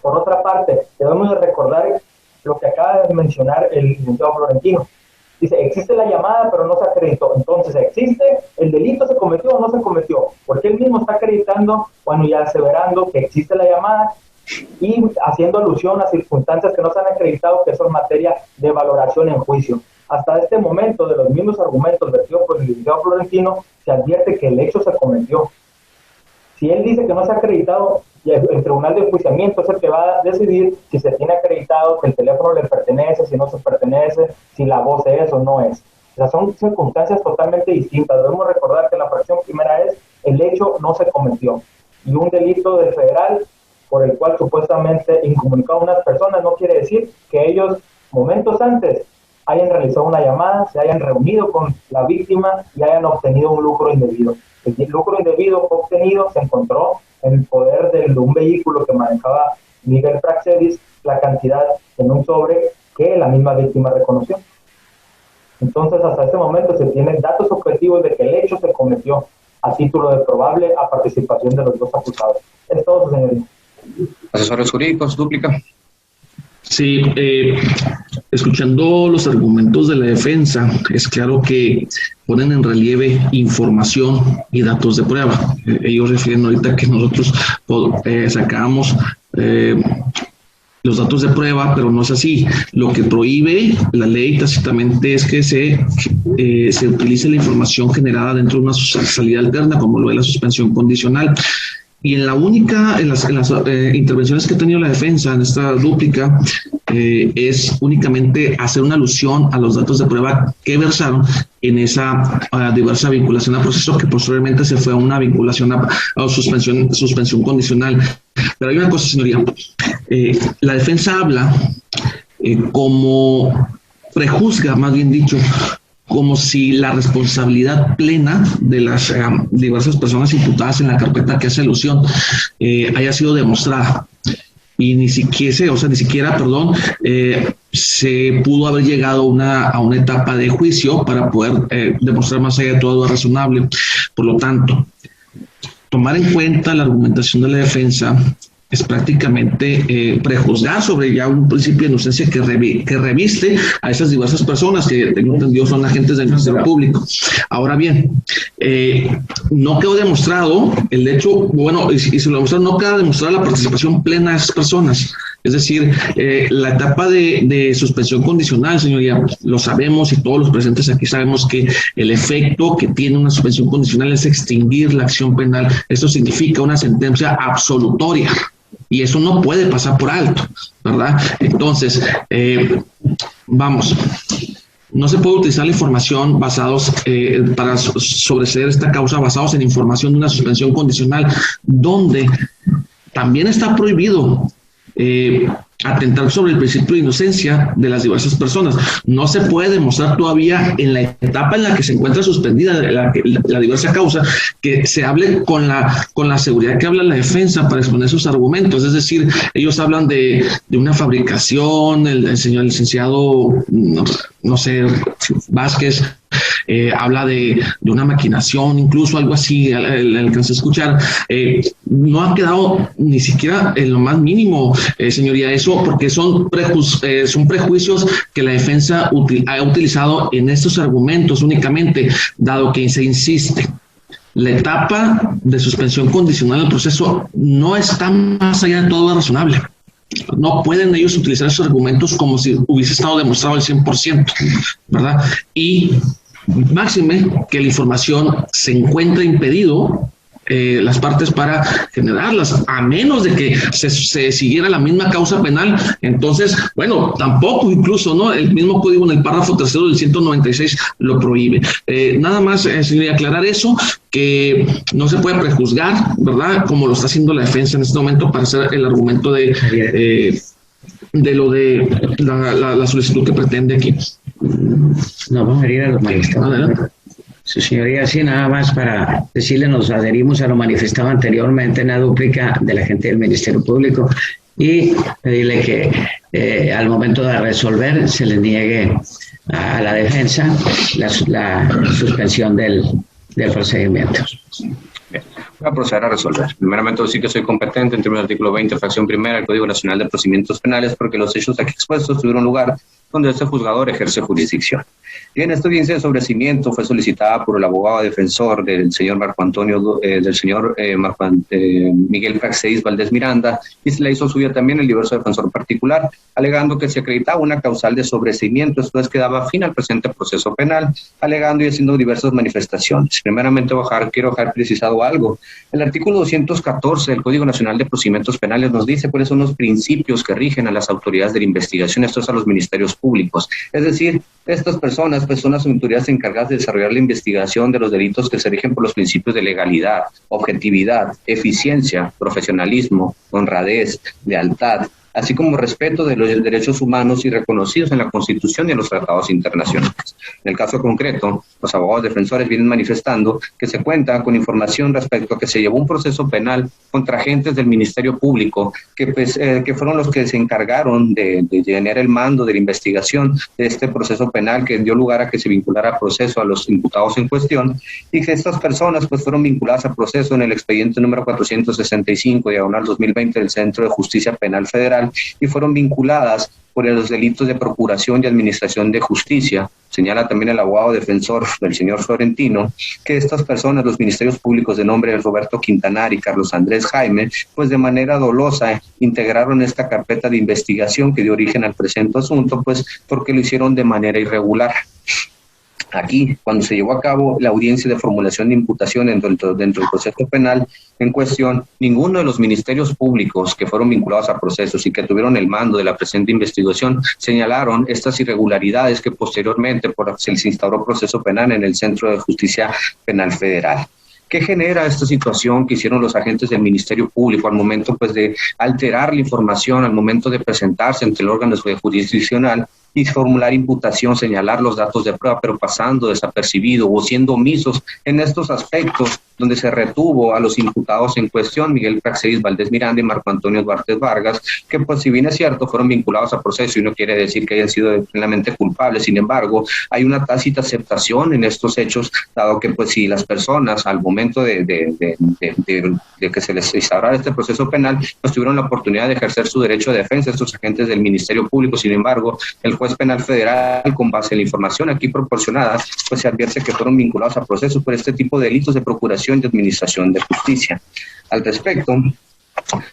Por otra parte, debemos de recordar lo que acaba de mencionar el licenciado Florentino. Dice, existe la llamada, pero no se acreditó. Entonces, ¿existe? ¿El delito se cometió o no se cometió? Porque él mismo está acreditando, bueno, y aseverando que existe la llamada y haciendo alusión a circunstancias que no se han acreditado, que son materia de valoración en juicio. Hasta este momento, de los mismos argumentos vertidos por el licenciado Florentino, se advierte que el hecho se cometió. Si él dice que no se ha acreditado, el Tribunal de Enjuiciamiento es el que va a decidir si se tiene acreditado que el teléfono le pertenece, si no se pertenece, si la voz es o no es. O sea, son circunstancias totalmente distintas. Debemos recordar que la fracción primera es el hecho no se cometió. Y un delito del federal por el cual supuestamente incomunicado a unas personas no quiere decir que ellos momentos antes hayan realizado una llamada, se hayan reunido con la víctima y hayan obtenido un lucro indebido. El lucro indebido obtenido se encontró en el poder de un vehículo que manejaba Miguel Praxedis, la cantidad en un sobre que la misma víctima reconoció. Entonces, hasta este momento se tienen datos objetivos de que el hecho se cometió a título de probable a participación de los dos acusados. Es todo, señoría. Asesores jurídicos, dúplica. Sí, escuchando los argumentos de la defensa, es claro que ponen en relieve información y datos de prueba. Ellos refieren ahorita que nosotros sacamos los datos de prueba, pero no es así. Lo que prohíbe la ley tácitamente es que se utilice la información generada dentro de una salida alterna, como lo de la suspensión condicional. Y en las intervenciones que ha tenido la defensa en esta dúplica, es únicamente hacer una alusión a los datos de prueba que versaron en esa diversa vinculación a proceso, que posteriormente se fue a una vinculación a suspensión condicional. Pero hay una cosa, señoría, la defensa habla como prejuzga, más bien dicho, como si la responsabilidad plena de las diversas personas imputadas en la carpeta que hace alusión haya sido demostrada. Y ni siquiera, se pudo haber llegado a una etapa de juicio para poder demostrar más allá de todo razonable. Por lo tanto, tomar en cuenta la argumentación de la defensa es prácticamente prejuzgar sobre ya un principio de inocencia que reviste a esas diversas personas que, tengo entendido, son agentes del Ministerio Público. Ahora bien, no quedó demostrado el hecho, bueno, y se lo demostraron, no queda demostrada la participación plena de esas personas. Es decir, la etapa de suspensión condicional, señoría, lo sabemos y todos los presentes aquí sabemos que el efecto que tiene una suspensión condicional es extinguir la acción penal. Esto significa una sentencia absolutoria. Y eso no puede pasar por alto, ¿verdad? Entonces, no se puede utilizar la información para sobreseer esta causa basados en información de una suspensión condicional, donde también está prohibido atentar sobre el principio de inocencia de las diversas personas. No se puede demostrar todavía en la etapa en la que se encuentra suspendida la diversa causa que se hable con la seguridad que habla la defensa para exponer sus argumentos. Es decir, ellos hablan de una fabricación, el señor licenciado, no sé, Vázquez, habla de una maquinación, incluso algo así, alcancé a escuchar. No ha quedado ni siquiera en lo más mínimo, señoría, eso, porque son prejuicios que la defensa ha utilizado en estos argumentos únicamente, dado que se insiste. La etapa de suspensión condicional del proceso no está más allá de todo razonable. No pueden ellos utilizar esos argumentos como si hubiese estado demostrado al 100%, ¿verdad? Y máxime que la información se encuentra impedido las partes para generarlas, a menos de que se siguiera la misma causa penal. Entonces, bueno, tampoco incluso, ¿no? El mismo código en el párrafo 3 del 196 lo prohíbe. Nada más, señoría, aclarar eso, que no se puede prejuzgar, ¿verdad? Como lo está haciendo la defensa en este momento para hacer el argumento de lo de la solicitud que pretende aquí. No, vamos a ir a los magistrados. Su señoría, sí, nada más para decirle, nos adherimos a lo manifestado anteriormente en la dúplica de la gente del Ministerio Público y pedirle que al momento de resolver se le niegue a la defensa la suspensión del procedimiento. Bien. Voy a proceder a resolver. Primeramente, sí que soy competente en términos del artículo 20, fracción primera del Código Nacional de Procedimientos Penales, porque los hechos aquí expuestos tuvieron lugar donde este juzgador ejerce jurisdicción. Bien, esta audiencia de sobreseimiento fue solicitada por el abogado defensor del señor Miguel Praxeis Valdés Miranda, y se la hizo suya también el diverso defensor particular, alegando que se acreditaba una causal de sobreseimiento, esto es que daba fin al presente proceso penal, alegando y haciendo diversas manifestaciones. Primeramente, quiero dejar precisado algo. El artículo 214 del Código Nacional de Procedimientos Penales nos dice cuáles son los principios que rigen a las autoridades de la investigación, esto es a los ministerios públicos. Es decir, estas personas pues son las autoridades encargadas de desarrollar la investigación de los delitos que se rigen por los principios de legalidad, objetividad, eficiencia, profesionalismo, honradez, lealtad, así como respeto de los derechos humanos y reconocidos en la Constitución y en los tratados internacionales. En el caso concreto, los abogados defensores vienen manifestando que se cuenta con información respecto a que se llevó un proceso penal contra agentes del Ministerio Público que fueron los que se encargaron de llenar el mando de la investigación de este proceso penal que dio lugar a que se vinculara a proceso a los imputados en cuestión, y que estas personas pues fueron vinculadas a proceso en el expediente número 465/2020 del Centro de Justicia Penal Federal, Federal y fueron vinculadas por los delitos de procuración y administración de justicia. Señala también el abogado defensor del señor Florentino que estas personas, los ministerios públicos de nombre de Roberto Quintanar y Carlos Andrés Jaime, pues de manera dolosa integraron esta carpeta de investigación que dio origen al presente asunto, pues porque lo hicieron de manera irregular. Aquí, cuando se llevó a cabo la audiencia de formulación de imputación dentro del proceso penal en cuestión, ninguno de los ministerios públicos que fueron vinculados a procesos y que tuvieron el mando de la presente investigación señalaron estas irregularidades que posteriormente se les instauró proceso penal en el Centro de Justicia Penal Federal. ¿Qué genera esta situación que hicieron los agentes del Ministerio Público al momento pues de alterar la información, al momento de presentarse ante el órgano jurisdiccional y formular imputación, señalar los datos de prueba, pero pasando desapercibido o siendo omisos en estos aspectos donde se retuvo a los imputados en cuestión, Miguel Praxedis Valdés Miranda y Marco Antonio Duarte Vargas, que pues si bien es cierto fueron vinculados a proceso y no quiere decir que hayan sido plenamente culpables, sin embargo hay una tácita aceptación en estos hechos, dado que pues si las personas al momento de que se les instaurara este proceso penal, pues tuvieron la oportunidad de ejercer su derecho de defensa, estos agentes del Ministerio Público. Sin embargo, el juez penal federal, con base en la información aquí proporcionada, pues se advierte que fueron vinculados a procesos por este tipo de delitos de procuración y administración de justicia. Al respecto,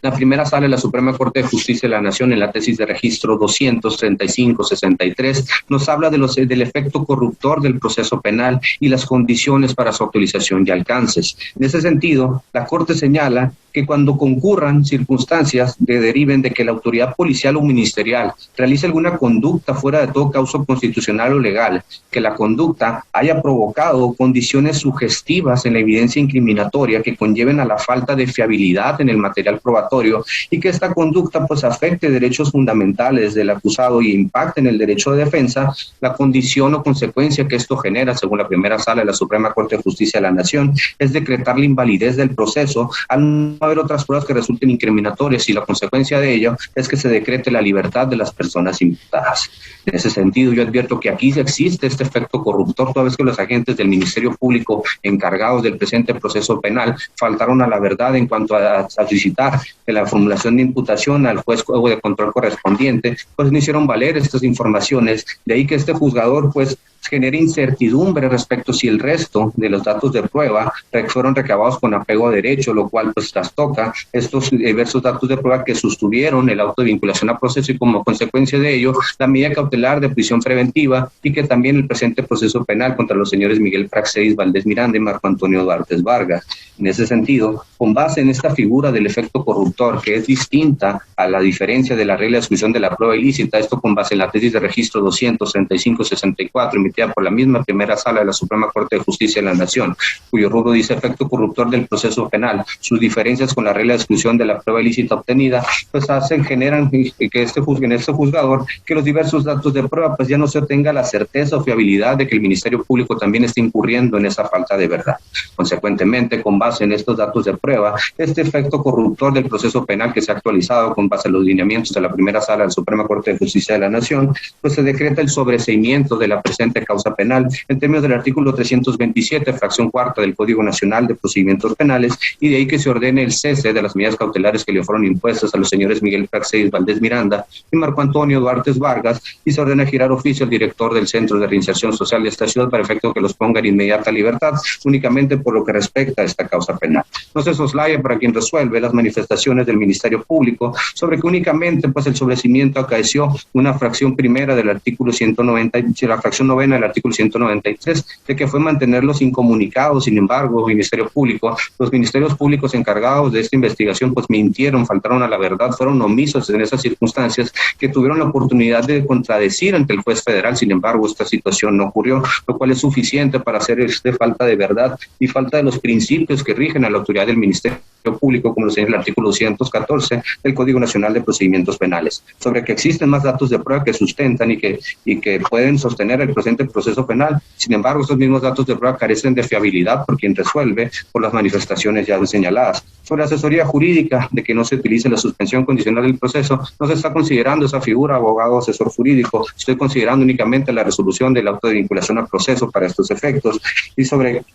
la primera sala de la Suprema Corte de Justicia de la Nación, en la tesis de registro 235-63, nos habla del efecto corruptor del proceso penal y las condiciones para su autorización y alcances. En ese sentido, la Corte señala que cuando concurran circunstancias que deriven de que la autoridad policial o ministerial realice alguna conducta fuera de todo causa constitucional o legal, que la conducta haya provocado condiciones sugestivas en la evidencia incriminatoria que conlleven a la falta de fiabilidad en el material probatorio y que esta conducta pues afecte derechos fundamentales del acusado y impacte en el derecho de defensa, la condición o consecuencia que esto genera, según la primera sala de la Suprema Corte de Justicia de la Nación, es decretar la invalidez del proceso al no haber otras pruebas que resulten incriminatorias, y la consecuencia de ello es que se decrete la libertad de las personas imputadas. En ese sentido, yo advierto que aquí existe este efecto corruptor, toda vez que los agentes del Ministerio Público encargados del presente proceso penal faltaron a la verdad en cuanto a solicitar la formulación de imputación al juez de control correspondiente, pues no hicieron valer estas informaciones. De ahí que este juzgador pues genera incertidumbre respecto si el resto de los datos de prueba fueron recabados con apego a derecho, lo cual pues trastoca estos diversos datos de prueba que sostuvieron el auto de vinculación a proceso y como consecuencia de ello la medida cautelar de prisión preventiva, y que también el presente proceso penal contra los señores Miguel Praxedis Valdés Miranda y Marco Antonio Duarte Vargas. En ese sentido, con base en esta figura del efecto corruptor, que es distinta a la diferencia de la regla de exclusión de la prueba ilícita, esto con base en la tesis de registro 235-64 emitida por la misma primera sala de la Suprema Corte de Justicia de la Nación, cuyo rubro dice efecto corruptor del proceso penal, sus diferencias con la regla de exclusión de la prueba ilícita obtenida, pues generan que en este juzgador que los diversos datos de prueba pues ya no se obtenga la certeza o fiabilidad de que el Ministerio Público también esté incurriendo en esa falta de verdad. Consecuentemente, con base en estos datos de prueba, este efecto corruptor del proceso penal que se ha actualizado con base en los lineamientos de la primera sala de la Suprema Corte de Justicia de la Nación, pues se decreta el sobreseimiento de la presente causa penal en términos del artículo 327, fracción cuarta del Código Nacional de Procedimientos Penales, y de ahí que se ordene el cese de las medidas cautelares que le fueron impuestas a los señores Miguel Praxedis Valdés Miranda y Marco Antonio Duarte Vargas, y se ordena girar oficio al director del Centro de Reinserción Social de esta ciudad para efecto que los ponga en inmediata libertad, únicamente por lo que respecta a esta causa penal. No se soslaya para quien resuelve las manifestaciones del Ministerio Público sobre que únicamente pues el sobreseimiento acaeció una fracción primera del artículo 190, la fracción novena del artículo 193, de que fue mantenerlos incomunicados. Sin embargo, los ministerios públicos encargados de esta investigación pues mintieron, faltaron a la verdad, fueron omisos en esas circunstancias, que tuvieron la oportunidad de contradecir ante el juez federal. Sin embargo, esta situación no ocurrió, lo cual es suficiente para hacer falta de verdad y falta de los principios que rigen a la autoridad del Ministerio Público, como lo señala el artículo 214 del Código Nacional de Procedimientos Penales, sobre que existen más datos de prueba que sustentan y que pueden sostener el presente proceso penal. Sin embargo, estos mismos datos de prueba carecen de fiabilidad por quien resuelve, por las manifestaciones ya señaladas. Sobre asesoría jurídica, de que no se utilice la suspensión condicional del proceso, no se está considerando esa figura abogado asesor jurídico, estoy considerando únicamente la resolución del auto de vinculación al proceso para estos efectos. Y sobre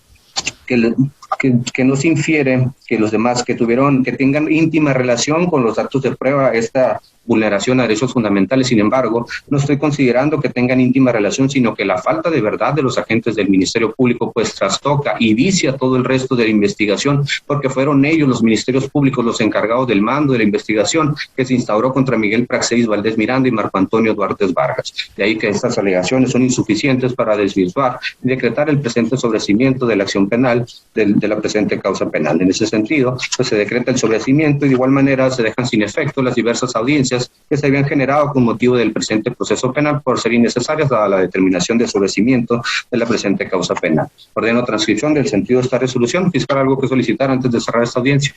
que que no se infiere que los demás que tengan íntima relación con los datos de prueba esta vulneración a derechos fundamentales. Sin embargo, no estoy considerando que tengan íntima relación, sino que la falta de verdad de los agentes del Ministerio Público pues trastoca y vicia todo el resto de la investigación, porque fueron ellos, los ministerios públicos, los encargados del mando de la investigación que se instauró contra Miguel Praxedis Valdés Miranda y Marco Antonio Duarte Vargas. De ahí que estas alegaciones son insuficientes para desvirtuar y decretar el presente sobreseimiento de la acción penal de la presente causa penal. En ese sentido, pues se decreta el sobreseimiento y de igual manera se dejan sin efecto las diversas audiencias que se habían generado con motivo del presente proceso penal por ser innecesarias dada la determinación de sobreseimiento de la presente causa penal. Ordeno transcripción del sentido de esta resolución. Fiscal, ¿algo que solicitar antes de cerrar esta audiencia?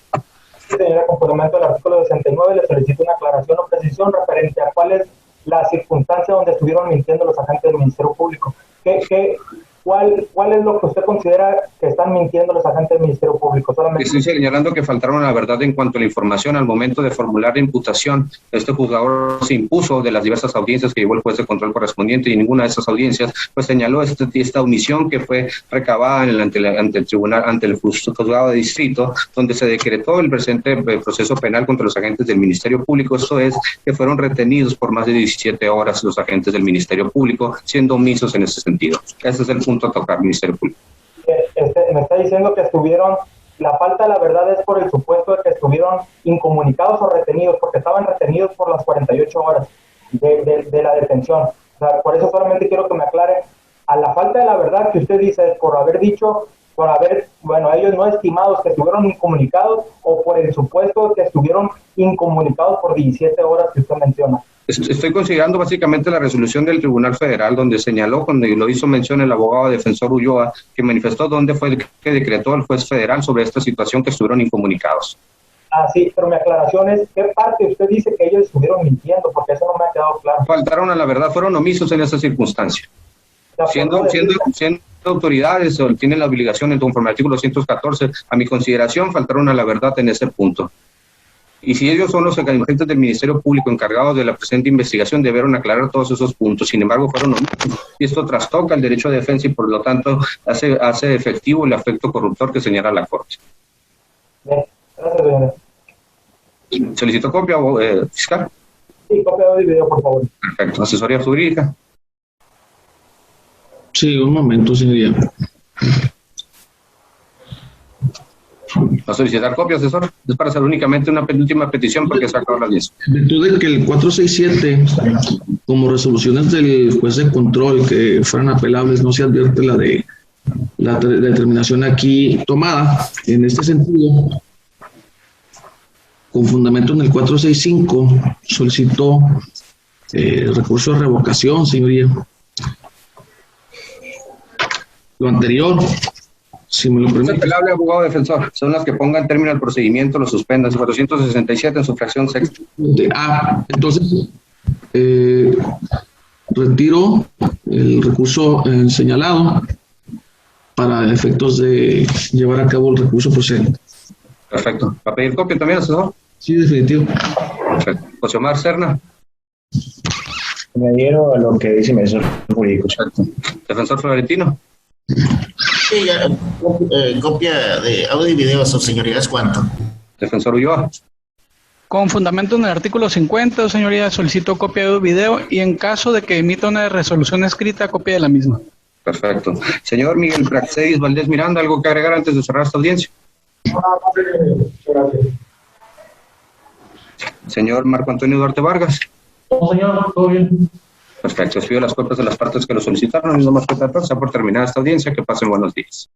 Señora, con fundamento del artículo 69, le solicito una aclaración o precisión referente a cuál es la circunstancia donde estuvieron mintiendo los agentes del Ministerio Público. ¿Cuál es lo que usted considera que están mintiendo los agentes del Ministerio Público? Solamente... Estoy señalando que faltaron a la verdad en cuanto a la información al momento de formular la imputación. Este juzgador se impuso de las diversas audiencias que llevó el juez de control correspondiente y ninguna de esas audiencias pues señaló esta omisión que fue recabada ante el tribunal, ante el juzgado de distrito, donde se decretó el presente proceso penal contra los agentes del Ministerio Público. Esto es, que fueron retenidos por más de 17 horas los agentes del Ministerio Público, siendo omisos en ese sentido. Ese es el punto a tocar, Ministerio Público. Me está diciendo que estuvieron, la falta de la verdad es por el supuesto de que estuvieron incomunicados o retenidos, porque estaban retenidos por las 48 horas de la detención. O sea, por eso solamente quiero que me aclare, a la falta de la verdad que usted dice es por haber dicho, ellos no estimados que estuvieron incomunicados, o por el supuesto de que estuvieron incomunicados por 17 horas que usted menciona. Estoy considerando básicamente la resolución del Tribunal Federal, donde señaló, cuando lo hizo mención el abogado defensor Ulloa, que manifestó dónde fue el que decretó el juez federal sobre esta situación que estuvieron incomunicados. Ah, sí, pero mi aclaración es, ¿qué parte usted dice que ellos estuvieron mintiendo? Porque eso no me ha quedado claro. Faltaron a la verdad, fueron omisos en esa circunstancia. Siendo autoridades o tienen la obligación, conforme al artículo 214, a mi consideración, faltaron a la verdad en ese punto. Y si ellos son los agentes del Ministerio Público encargados de la presente investigación, debieron aclarar todos esos puntos. Sin embargo, fueron omisos. Y esto trastoca el derecho de defensa y, por lo tanto, hace efectivo el afecto corruptor que señala la Corte. Bien, gracias, señora. ¿Solicito copia, fiscal? Sí, copia de video, por favor. Perfecto. ¿Asesoría jurídica? Sí, un momento, señoría. ¿Va a solicitar copia, asesor? Es para hacer únicamente una penúltima petición porque se acabó las 10. En virtud de que el 467, como resoluciones del juez de control que fueran apelables, no se advierte la determinación aquí tomada. En este sentido, con fundamento en el 465, solicitó recurso de revocación, señoría. Lo anterior, si me lo permite. Es apelable, abogado defensor. Son las que pongan término al procedimiento, lo suspendan. 467 en su fracción sexta. Entonces, retiro el recurso señalado para efectos de llevar a cabo el recurso procedente. Perfecto. ¿Va a pedir copia también, asesor? Sí, definitivo. Perfecto. José Omar Serna. Me adhiero a lo que dice el asesor jurídico. Perfecto. Defensor Florentino. Sí, copia de audio y video, su señoría, ¿es cuánto? Defensor Ulloa. Con fundamento en el artículo 50, señoría, solicito copia de video y en caso de que emita una resolución escrita, copia de la misma. Perfecto. Señor Miguel Praxedis Valdés Miranda, ¿algo que agregar antes de cerrar esta audiencia? Gracias. Señor Marco Antonio Duarte Vargas. No, señor, todo bien. Perfecto. Les pido las copias de las partes que lo solicitaron y no más que tratar. Se ha por terminada esta audiencia. Que pasen buenos días.